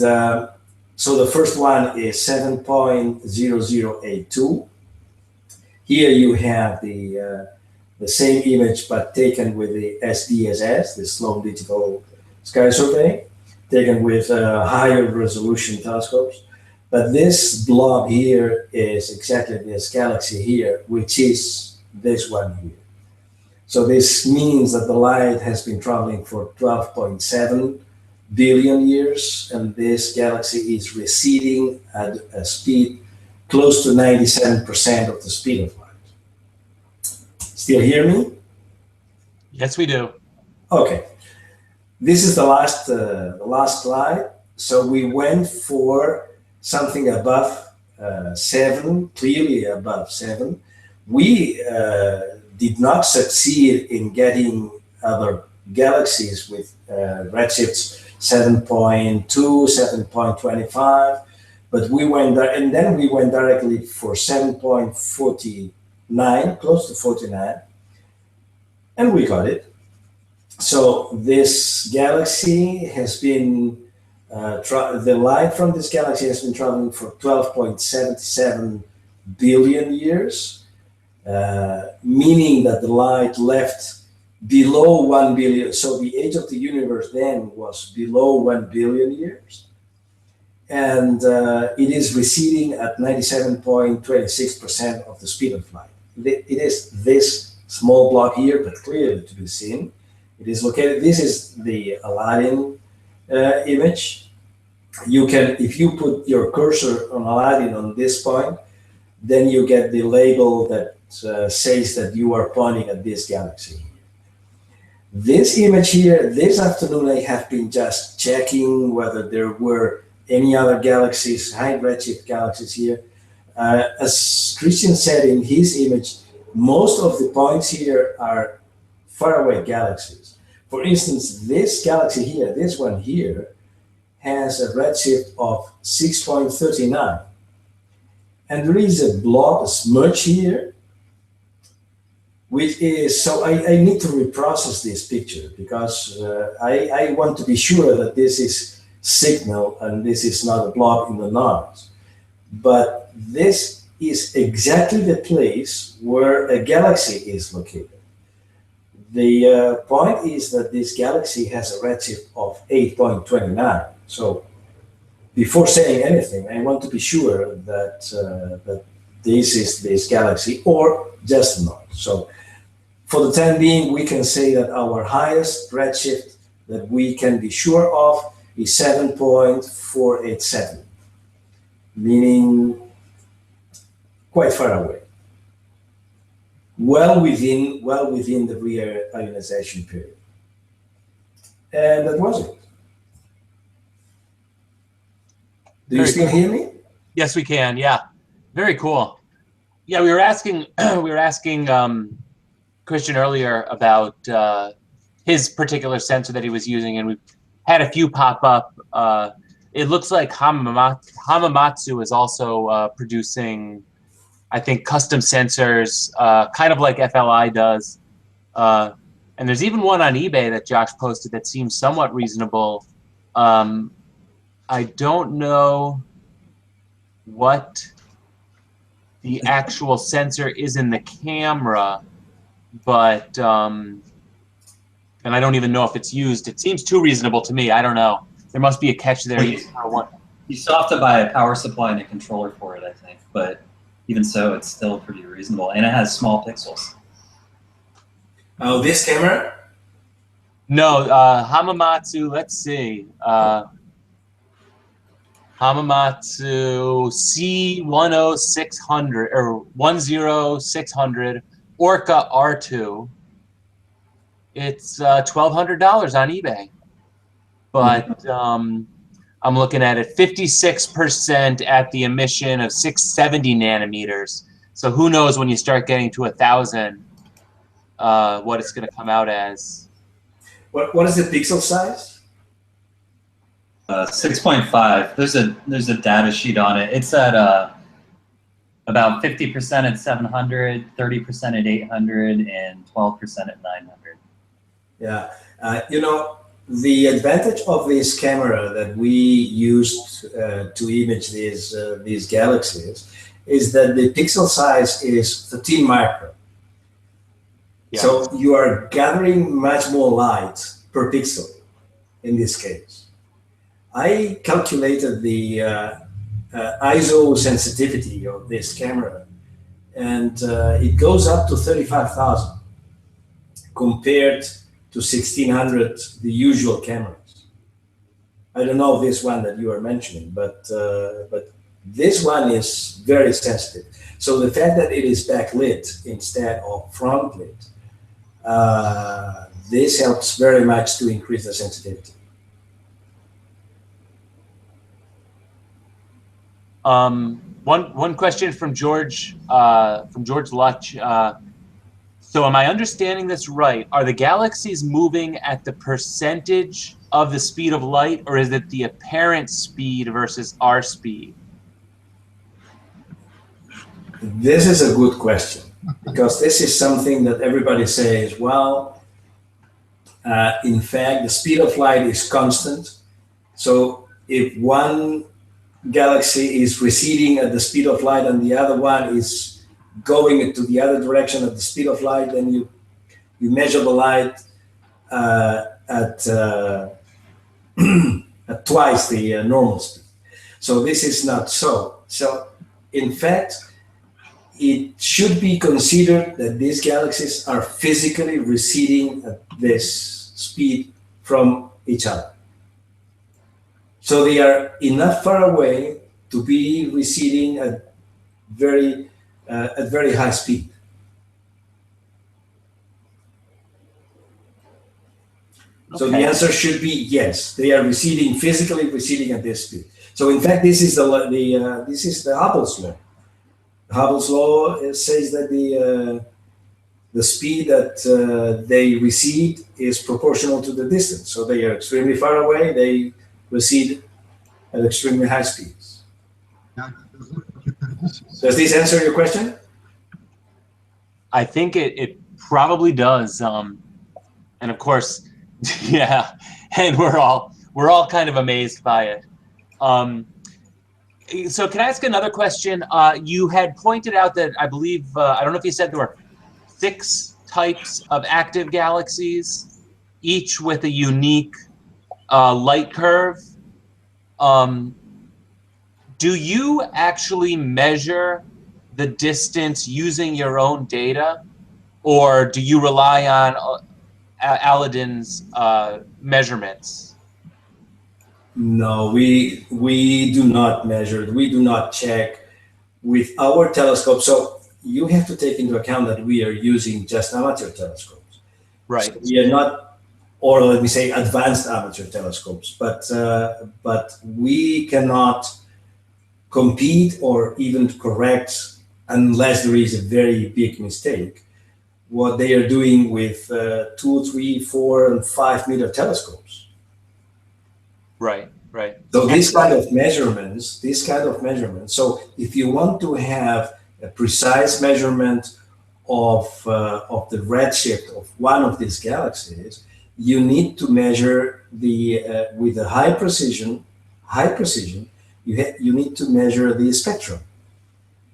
so the first one is 7.0082. Here you have the same image, but taken with the SDSS, the Sloan Digital Sky Survey, taken with higher resolution telescopes. But this blob here is exactly this galaxy here, which is this one here. So this means that the light has been traveling for 12.7 billion years, and this galaxy is receding at a speed close to 97% of the speed of light. Still hear me? Yes, we do. Okay. This is the last slide. So we went for something above 7, clearly above 7. We did not succeed in getting other galaxies with redshifts 7.2, 7.25, but we went there, and then we went directly for 7.49, close to 49, and we got it. So this galaxy has been, the light from this galaxy has been traveling for 12.77 billion years, meaning that the light left below 1 billion. So the age of the universe then was below 1 billion years. And it is receding at 97.26% of the speed of light. It is this small block here, but clearly to be seen. It is located, this is the Aladin image. You can, if you put your cursor on Aladin on this point, then you get the label that says that you are pointing at this galaxy. This image here, this afternoon I have been just checking whether there were any other galaxies, high redshift galaxies here. As Christian said in his image, most of the points here are faraway galaxies. For instance, this galaxy here, this one here, has a redshift of 6.39. And there is a blob, a smudge here, which is, so I need to reprocess this picture because I want to be sure that this is signal and this is not a blob in the NARS. But this is exactly the place where a galaxy is located. The point is that this galaxy has a redshift of 8.29. So before saying anything, I want to be sure that, that this is this galaxy or just not. So for the time being, we can say that our highest redshift that we can be sure of is 7.487, meaning quite far away, well within the rear ionization period. And that was it. Do you still hear me? Yes, we can. Yeah, very cool. Yeah, we were asking Christian earlier about his particular sensor that he was using, and we had a few pop up. It looks like Hamamatsu is also producing, I think, custom sensors, kind of like FLI does. And there's even one on eBay that Josh posted that seems somewhat reasonable. I don't know what the actual sensor is in the camera, but and I don't even know if it's used. It seems too reasonable to me. I don't know. There must be a catch there. You still have to buy a power supply and a controller for it, I think. But even so, it's still pretty reasonable, and it has small pixels. Oh, this camera? No, Hamamatsu. Let's see. Hamamatsu C10600 or 10600 Orca R2. It's $1,200 on eBay, but I'm looking at it 56% at the emission of 670 nanometers. So who knows when you start getting to 1,000, what it's going to come out as. What is the pixel size? 6.5. There's a data sheet on it. It's at about 50% at 700, 30% at 800, and 12% at 900. Yeah, you know, the advantage of this camera that we used to image these galaxies is that the pixel size is 13 micron. Yeah. So you are gathering much more light per pixel in this case. I calculated the ISO sensitivity of this camera, and it goes up to 35,000 compared to 1600, the usual cameras. I don't know this one that you are mentioning, but this one is very sensitive. So the fact that it is backlit instead of front lit, this helps very much to increase the sensitivity. One question from George Lutch. So am I understanding this right? Are the galaxies moving at the percentage of the speed of light, or is it the apparent speed versus our speed? This is a good question, because this is something that everybody says, well, in fact, the speed of light is constant. So if one galaxy is receding at the speed of light and the other one is going to the other direction at the speed of light, then you you measure the light at at twice the normal speed. So this is not so. So in fact, it should be considered that these galaxies are physically receding at this speed from each other. So they are enough far away to be receding at very high speed. So the answer should be yes. They are receding, physically receding at this speed. So in fact, this is the Hubble's law. Hubble's law says that the speed that they recede is proportional to the distance. So they are extremely far away. They recede at extremely high speeds. Does this answer your question? I think it probably does. And of course, yeah, and we're all kind of amazed by it. So can I ask another question? You had pointed out that I believe, I don't know if you said there were 6 types of active galaxies, each with a unique light curve. Do you actually measure the distance using your own data, or do you rely on Aladin's measurements? No, we do not measure. We do not check with our telescope. So you have to take into account that we are using just amateur telescopes. Right. So we are not, or let me say, advanced amateur telescopes. But we cannot compete or even correct, unless there is a very big mistake, what they are doing with 2, 3, 4, and 5 meter telescopes. Right, right. So this kind of measurements, so if you want to have a precise measurement of the redshift of one of these galaxies, you need to measure with a high precision, you need to measure the spectrum.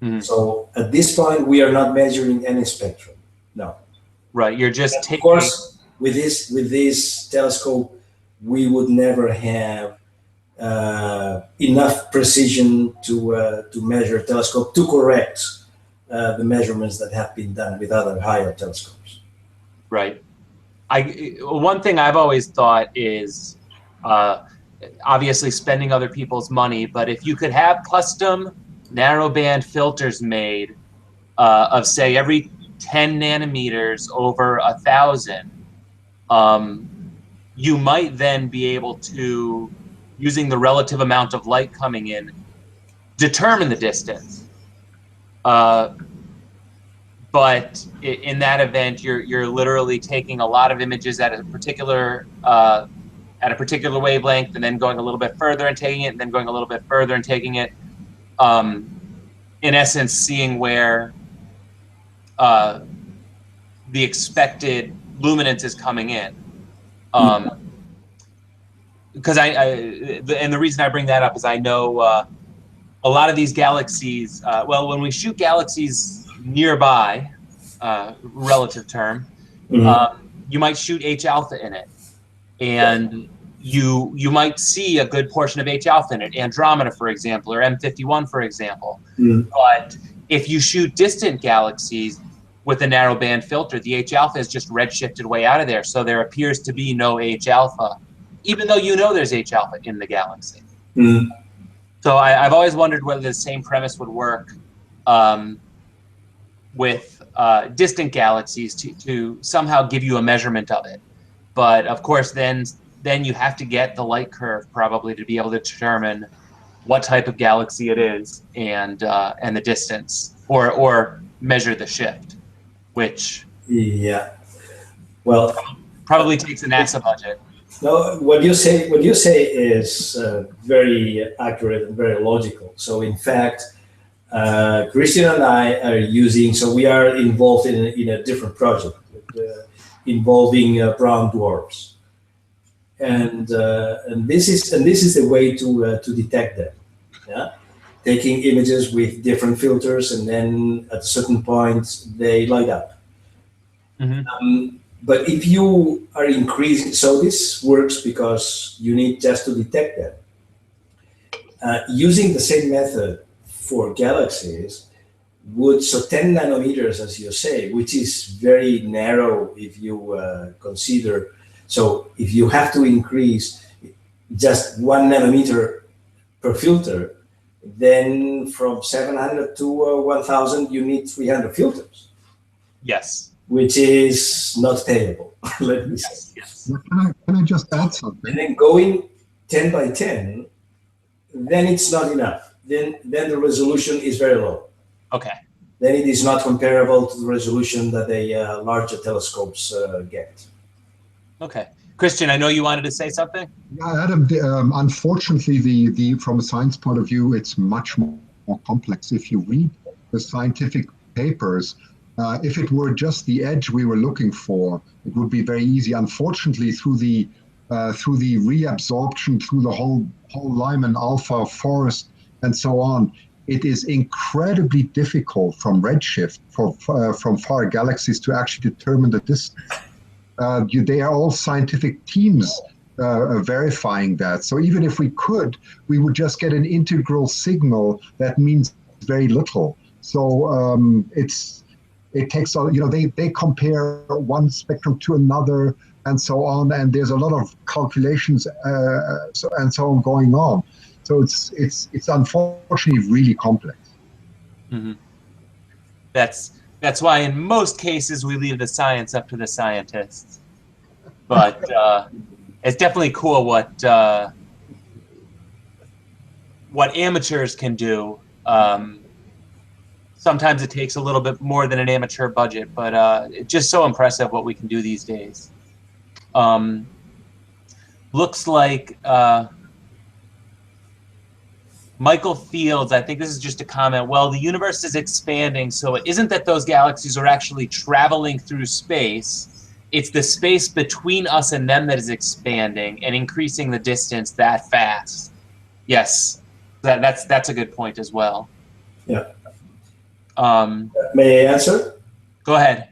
Mm-hmm. So at this point, we are not measuring any spectrum. No. Right. You're just taking. Of course, with this telescope, we would never have enough precision to measure a telescope to correct the measurements that have been done with other higher telescopes. Right. One thing I've always thought is obviously spending other people's money, but if you could have custom narrowband filters made of, say, every 10 nanometers over 1,000, you might then be able to, using the relative amount of light coming in, determine the distance. But in that event, you're literally taking a lot of images at a particular wavelength, and then going a little bit further and taking it, and then going a little bit further and taking it. In essence, seeing where the expected luminance is coming in. Because and the reason I bring that up is I know a lot of these galaxies, well, when we shoot galaxies nearby, relative term, you might shoot H alpha in it, and you might see a good portion of H alpha in it, Andromeda, for example, or M51, for example. But if you shoot distant galaxies with a narrowband filter, the H alpha is just redshifted way out of there, so there appears to be no H alpha, even though you know there's H alpha in the galaxy. So I've always wondered whether the same premise would work with distant galaxies to somehow give you a measurement of it. But of course, then you have to get the light curve probably to be able to determine what type of galaxy it is and the distance, or measure the shift, which probably takes a NASA budget. No, what you say is very accurate and very logical. So in fact, Christian and I are using. So we are involved in a different project involving brown dwarfs, and this is the way to detect them. Yeah, taking images with different filters, and then at a certain point they light up. But if you are increasing, so this works because you need just to detect them. Using the same method for galaxies would, so 10 nanometers, as you say, which is very narrow if you consider, so if you have to increase just 1 nanometer per filter, then from 700 to 1000, you need 300 filters. Yes. Which is not payable, let me say. Yes. Can I just add something? And then going 10 by 10, then it's not enough. Then the resolution is very low. Okay. Then it is not comparable to the resolution that the larger telescopes get. Okay. Christian, I know you wanted to say something? Yeah, Adam, unfortunately, from a science point of view, it's much more complex. If you read the scientific papers, if it were just the edge we were looking for, it would be very easy. Unfortunately, through the reabsorption, through the whole Lyman alpha forest and so on, it is incredibly difficult from Redshift, from far galaxies, to actually determine the distance. They are all scientific teams verifying that. So even if we could, we would just get an integral signal that means very little. So it takes, they compare one spectrum to another and so on, and there's a lot of calculations and so on going on. So it's unfortunately really complex. Mm-hmm. That's why in most cases we leave the science up to the scientists. But it's definitely cool what amateurs can do. Sometimes it takes a little bit more than an amateur budget, but it's just so impressive what we can do these days. Looks like Michael Fields, I think this is just a comment. Well, the universe is expanding, so it isn't that those galaxies are actually traveling through space. It's the space between us and them that is expanding and increasing the distance that fast. Yes, that's a good point as well. Yeah. May I answer? Go ahead.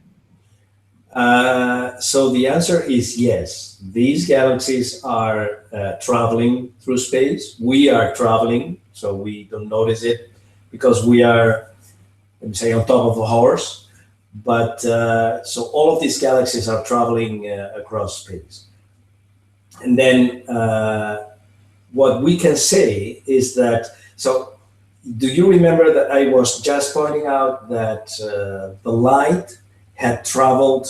So the answer is yes. These galaxies are traveling through space. We are traveling, so we don't notice it because we are, let me say, on top of a horse. But so all of these galaxies are traveling across space. And then what we can say is that, so do you remember that I was just pointing out that the light had traveled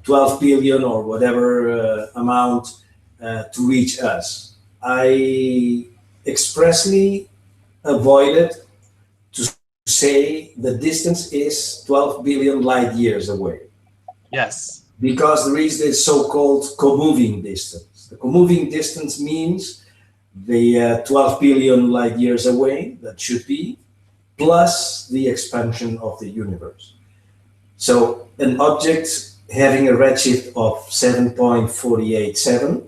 12 billion or whatever amount to reach us? I expressly avoided to say the distance is 12 billion light years away. Yes. Because there is this so-called co-moving distance. The co-moving distance means the 12 billion light years away, that should be, plus the expansion of the universe. So an object having a redshift of 7.487,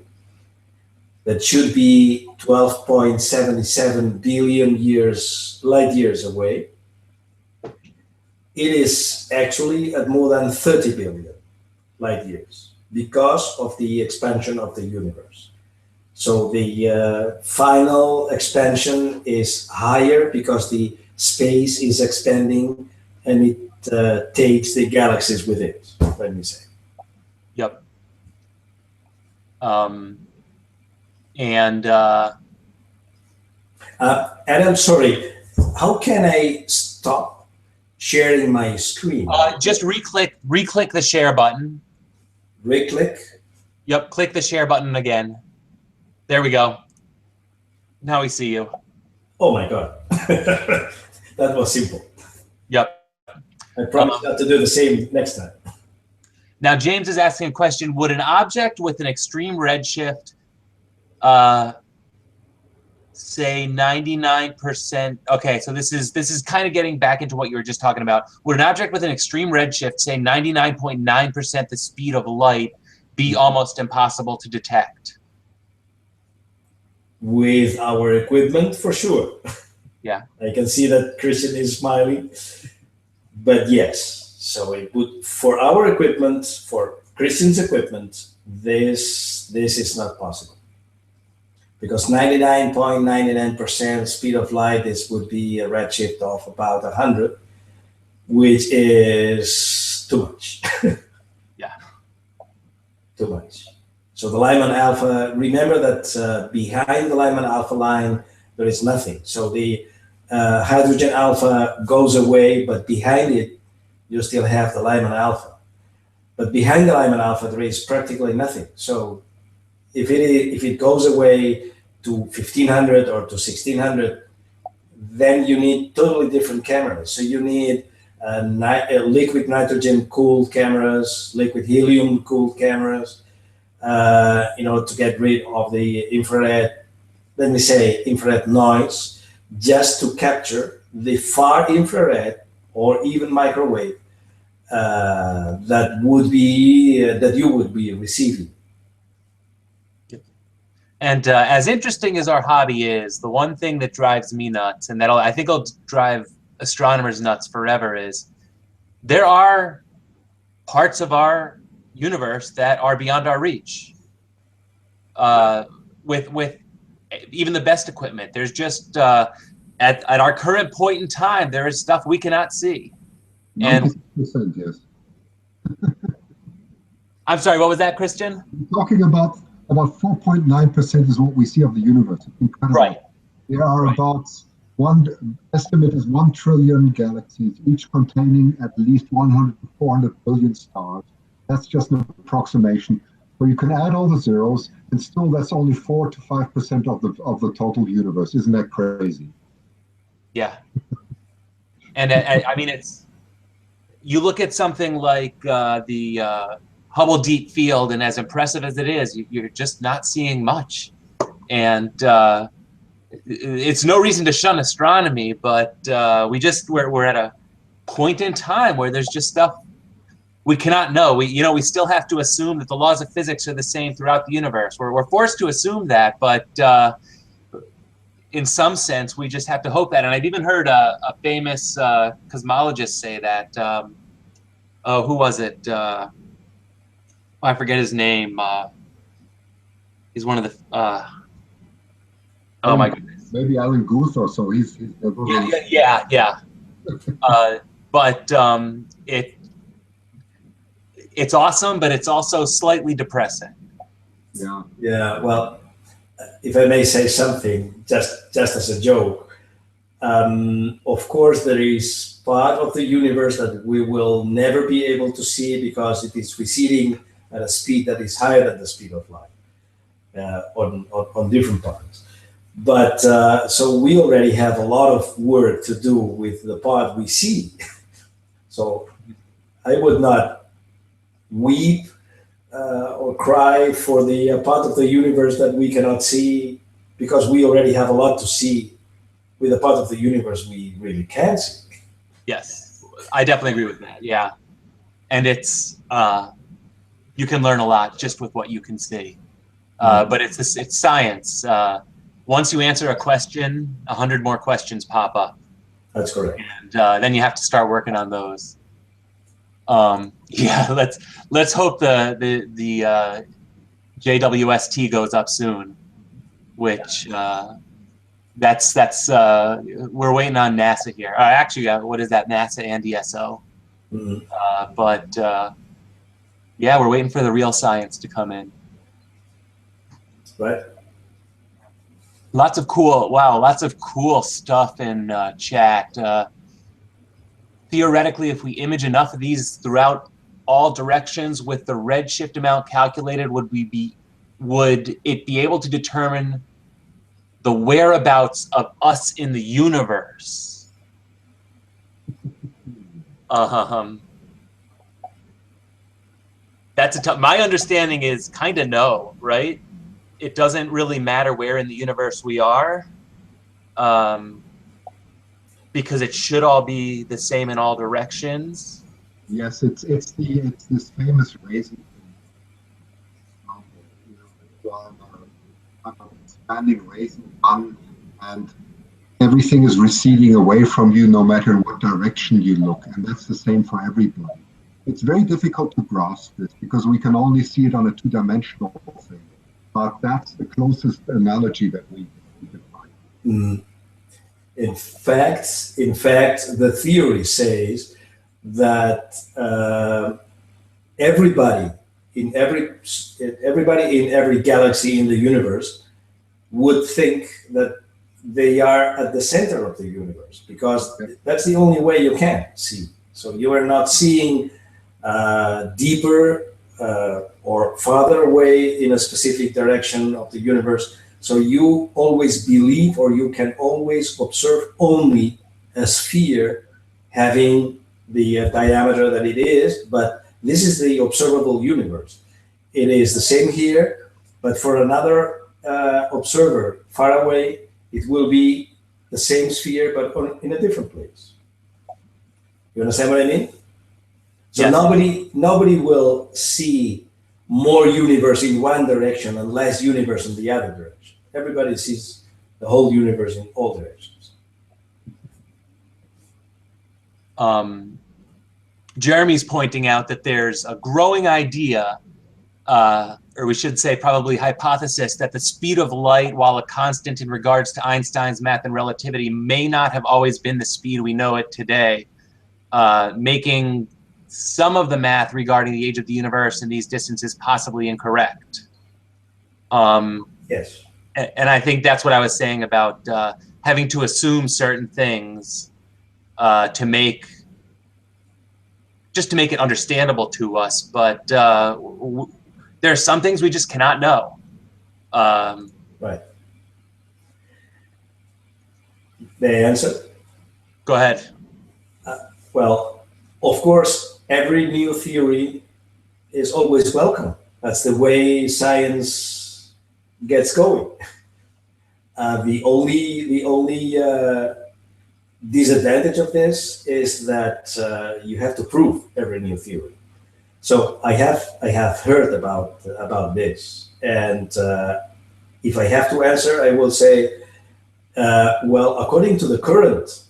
that should be 12.77 billion light years away. It is actually at more than 30 billion light years because of the expansion of the universe. So the final expansion is higher because the space is expanding and it takes the galaxies with it, let me say. Yep. Adam, sorry, how can I stop sharing my screen? Just re-click the share button. Re-click? Yep, click the share button again. There we go. Now we see you. Oh my God. That was simple. Yep. I promise not to do the same next time. Now, James is asking a question. Would an object with an extreme redshift, say 99%, okay, so this is kind of getting back into what you were just talking about. Would an object with an extreme redshift, say 99.9% the speed of light, be almost impossible to detect? With our equipment, for sure. Yeah. I can see that Christian is smiling. But yes, so it would, for our equipment, for Christian's equipment, this is not possible. Because 99.99% speed of light would be a redshift of about 100, which is too much. Yeah. Too much. So the Lyman alpha, remember that behind the Lyman alpha line, there is nothing. So the hydrogen alpha goes away, but behind it, you still have the Lyman alpha. But behind the Lyman alpha, there is practically nothing. So if it goes away to 1500 or to 1600, then you need totally different cameras. So you need liquid nitrogen cooled cameras, liquid helium cooled cameras, to get rid of the infrared, let me say infrared noise, just to capture the far infrared or even microwave that you would be receiving. And as interesting as our hobby is, the one thing that drives me nuts, and I think will drive astronomers nuts forever, is there are parts of our universe that are beyond our reach. With even the best equipment, there's just at our current point in time, there is stuff we cannot see. And 90%, yes. I'm sorry, what was that, Christian? We're talking about 4.9% is what we see of the universe. It's incredible. Right. There are about estimate is 1 trillion galaxies, each containing at least 100 to 400 billion stars. That's just an approximation. So you can add all the zeros, and still that's only 4 to 5% of the total universe. Isn't that crazy? Yeah. And I mean, you look at something like the Hubble Deep Field, and as impressive as it is, you're just not seeing much. And it's no reason to shun astronomy, but we're at a point in time where there's just stuff we cannot know. We still have to assume that the laws of physics are the same throughout the universe. We're forced to assume that, but in some sense, we just have to hope that. And I've even heard a famous cosmologist say that. Who was it? I forget his name. He's one of the. Oh my goodness. Maybe Alan Guth or so. He's yeah. But it's awesome, but it's also slightly depressing. Yeah. Yeah. Well, if I may say something, just as a joke, of course there is part of the universe that we will never be able to see because it is receding at a speed that is higher than the speed of light on different parts. But so we already have a lot of work to do with the part we see. So I would not weep or cry for the part of the universe that we cannot see, because we already have a lot to see with the part of the universe we really can see. Yes, I definitely agree with that. Yeah, and it's you can learn a lot just with what you can see. But it's science. Once you answer a question, 100 more questions pop up. That's correct. And then you have to start working on those. Yeah, let's hope the JWST goes up soon, which that's we're waiting on NASA here. Actually, what is that? NASA and ESO. Mm-hmm. But yeah, we're waiting for the real science to come in. Right. Lots of cool stuff in chat. Theoretically, if we image enough of these throughout all directions with the redshift amount calculated, would it be able to determine the whereabouts of us in the universe? That's a tough. My understanding is kind of no, right? It doesn't really matter where in the universe we are, because it should all be the same in all directions. Yes, it's this famous raising expanding raising gun, and everything is receding away from you no matter what direction you look, and that's the same for everybody. It's very difficult to grasp this because we can only see it on a two-dimensional thing. But that's the closest analogy that we can find. Mm. In fact, the theory says that everybody in every galaxy in the universe would think that they are at the center of the universe, because that's the only way you can see. So you are not seeing deeper or farther away in a specific direction of the universe. So you always believe, or you can always observe only a sphere having the diameter that it is, but this is the observable universe. It is the same here, but for another observer far away, it will be the same sphere, but in a different place. You understand what I mean? So Yes. nobody will see more universe in one direction and less universe in the other direction. Everybody sees the whole universe in all directions. Jeremy's pointing out that there's a growing idea, or we should say probably hypothesis, that the speed of light, while a constant in regards to Einstein's math and relativity, may not have always been the speed we know it today, making some of the math regarding the age of the universe and these distances possibly incorrect. Yes. And I think that's what I was saying about having to assume certain things to make it understandable to us. But there are some things we just cannot know. Right. May I answer? Go ahead. Well, of course, every new theory is always welcome. That's the way science gets going. The only disadvantage of this is that you have to prove every new theory. So I have heard about this, and if I have to answer, I will say, well, according to the current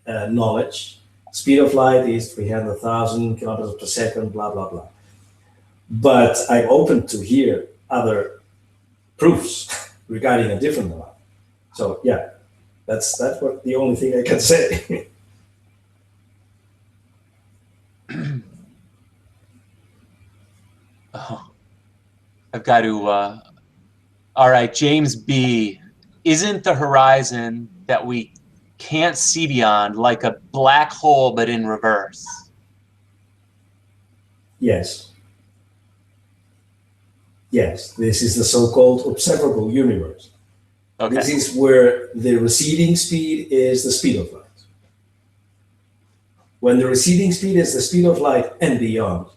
knowledge, speed of light is 300,000 kilometers per second, blah blah blah. But I'm open to hear other proofs regarding a different amount. So yeah, that's what the only thing I can say. Oh, I've got to. All right, James B. Isn't the horizon that we can't see beyond like a black hole but in reverse? Yes. Yes, this is the so-called observable universe. Okay. This is where the receding speed is the speed of light. When the receding speed is the speed of light and beyond,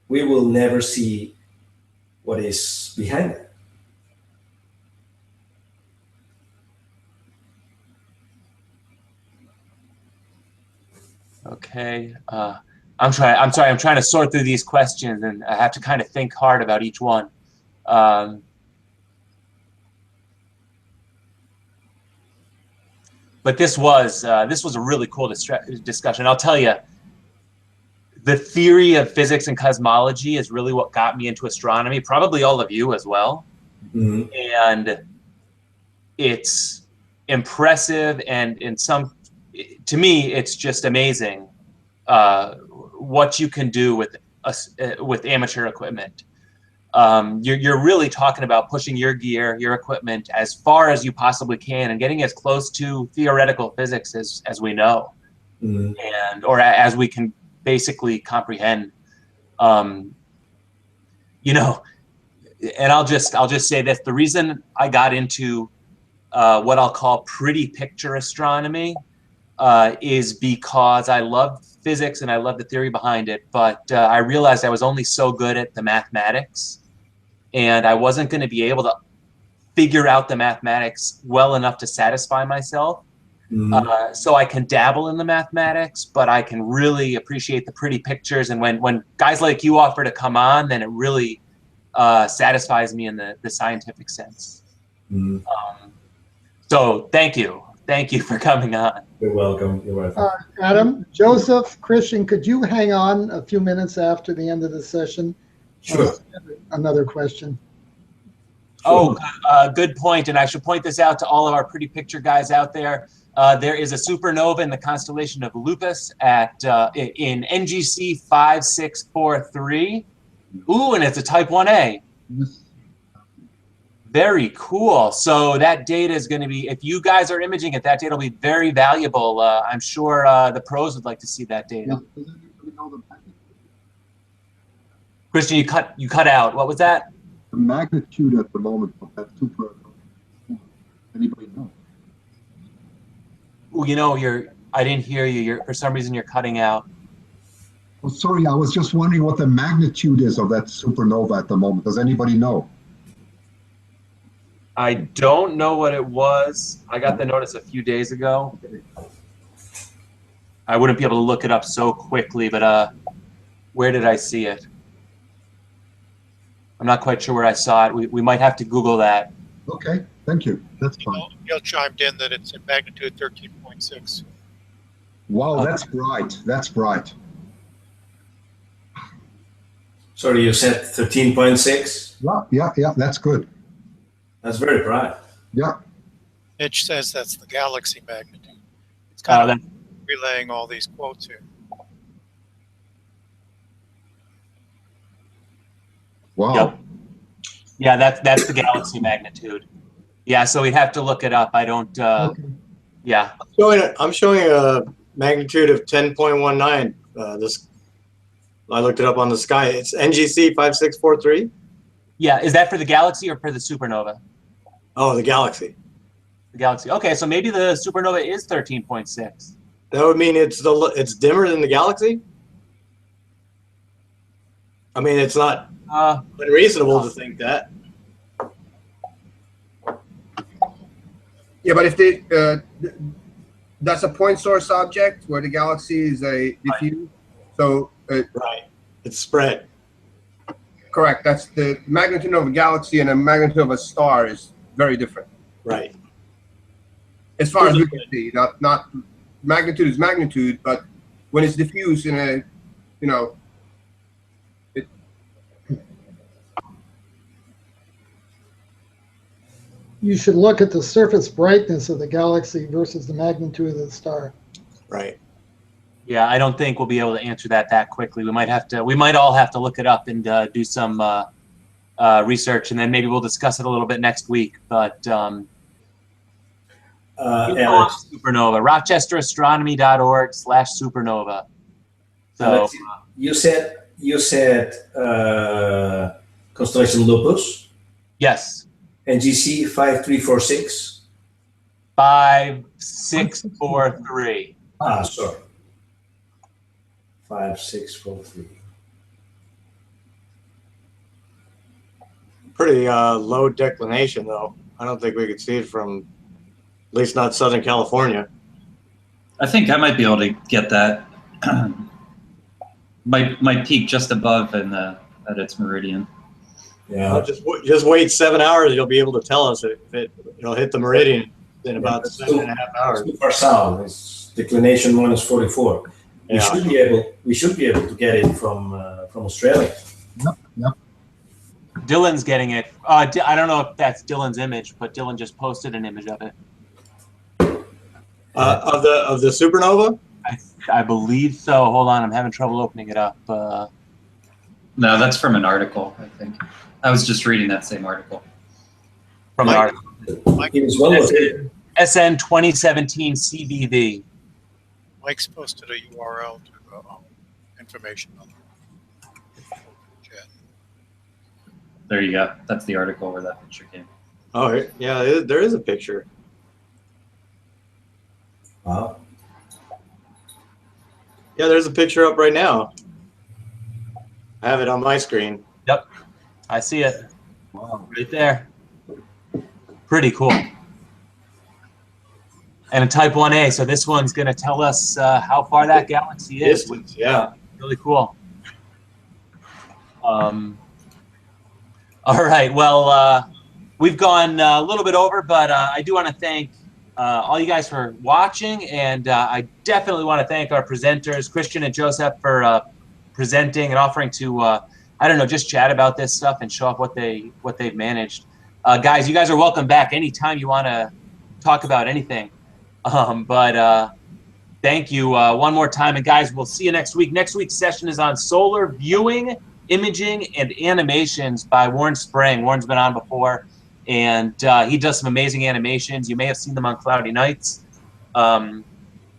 we will never see what is behind it. Okay. I'm sorry. I'm trying to sort through these questions, and I have to kind of think hard about each one. But this was a really cool discussion. I'll tell you, the theory of physics and cosmology is really what got me into astronomy. Probably all of you as well. Mm-hmm. And it's impressive, and to me, it's just amazing what you can do with amateur equipment. You're really talking about pushing your gear, your equipment, as far as you possibly can, and getting as close to theoretical physics as we know, Mm-hmm. or as we can basically comprehend. And I'll just say this: the reason I got into what I'll call pretty picture astronomy is because I love physics and I love the theory behind it, but I realized I was only so good at the mathematics, and I wasn't going to be able to figure out the mathematics well enough to satisfy myself. Mm-hmm. So I can dabble in the mathematics, but I can really appreciate the pretty pictures. And when guys like you offer to come on, then it really satisfies me in the scientific sense. Mm-hmm. So thank you. Thank you for coming on. You're welcome. You're welcome. Adam, Joseph, Christian, could you hang on a few minutes after the end of the session? Sure. Another question. Oh, good point. And I should point this out to all of our pretty picture guys out there. There is a supernova in the constellation of Lupus at in NGC 5643. Ooh, and it's a Type 1A. Very cool. So that data is going to be, if you guys are imaging it, that data will be very valuable. I'm sure the pros would like to see that data. Christian, you cut out. What was that? The magnitude at the moment of that supernova. Anybody know? Ooh, you know, I didn't hear you. For some reason, you're cutting out. Oh, sorry, I was just wondering what the magnitude is of that supernova at the moment. Does anybody know? I don't know what it was. I got the notice a few days ago. I wouldn't be able to look it up so quickly, but where did I see it? I'm not quite sure where I saw it. We might have to Google that. Okay, thank you. That's fine. Neil chimed in that it's a magnitude 13.6. Wow, that's bright. That's bright. Sorry, you said 13.6? Yeah, that's good. That's very bright. Yeah. Mitch says that's the galaxy magnitude. It's kind of That's- relaying all these quotes here. Wow. Yep. Yeah, that's the galaxy magnitude. Yeah, so we'd have to look it up. I don't. Okay. Yeah. I'm showing a magnitude of 10.19. I looked it up on the sky. It's NGC 5643. Yeah. Is that for the galaxy or for the supernova? Oh, the galaxy. The galaxy. Okay, so maybe the supernova is 13.6. That would mean it's dimmer than the galaxy. I mean, it's not unreasonable to think that. Yeah, but if that's a point source object where the galaxy is a diffuse, so Right. It's spread. correct. That's the magnitude of a galaxy and the magnitude of a star is very different. Right. As far as we can see, not magnitude is magnitude, but when it's diffuse in a, You should look at the surface brightness of the galaxy versus the magnitude of the star. Right. Yeah, I don't think we'll be able to answer that quickly. We might all have to look it up and do some research, and then maybe we'll discuss it a little bit next week. But Alex, supernova, rochesterastronomy.org/supernova. So Alex, you said constellation Lupus, yes, NGC 5346. 5643. Sorry. 5643. Pretty low declination, though. I don't think we could see it from, at least not Southern California. I think I might be able to get that. might peak just above at its meridian. Yeah. Well, just wait 7 hours. You'll be able to tell us if it'll hit the meridian in about 7.5 hours. Too far south. It's declination -44. Yeah. We should be able to get it from Australia. Yep. Dylan's getting it. I don't know if that's Dylan's image, but Dylan just posted an image of it. Of the supernova? I believe so. Hold on, I'm having trouble opening it up. No, that's from an article, I think. I was just reading that same article. From an article. It was well located. SN 2017 CBV. Mike's posted a URL to information on the chat. There you go. That's the article where that picture came. Oh, yeah, there is a picture. Wow. Yeah, there's a picture up right now. I have it on my screen. Yep, I see it. Wow. Right there. Pretty cool. And a Type 1A, so this one's going to tell us how far that galaxy is. Distance, yeah. Really cool. All right, well, we've gone a little bit over, but I do want to thank all you guys for watching, and I definitely want to thank our presenters, Christian and Joseph, for presenting and offering to, I don't know, just chat about this stuff and show off what they've managed. Guys, you guys are welcome back anytime you want to talk about anything. Thank you one more time, and guys, we'll see you next week. Next week's session is on solar viewing, imaging, and animations by Warren Spring. Warren's been on before, and he does some amazing animations. You may have seen them on Cloudy Nights. For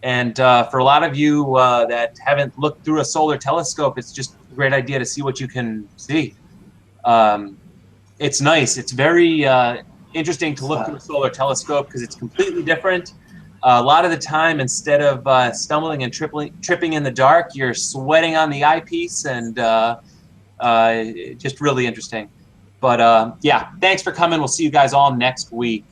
a lot of you that haven't looked through a solar telescope, it's just a great idea to see what you can see. It's nice. It's very interesting to look through a solar telescope because it's completely different. A lot of the time, instead of stumbling and tripping in the dark, you're sweating on the eyepiece, and just really interesting. But yeah, thanks for coming. We'll see you guys all next week.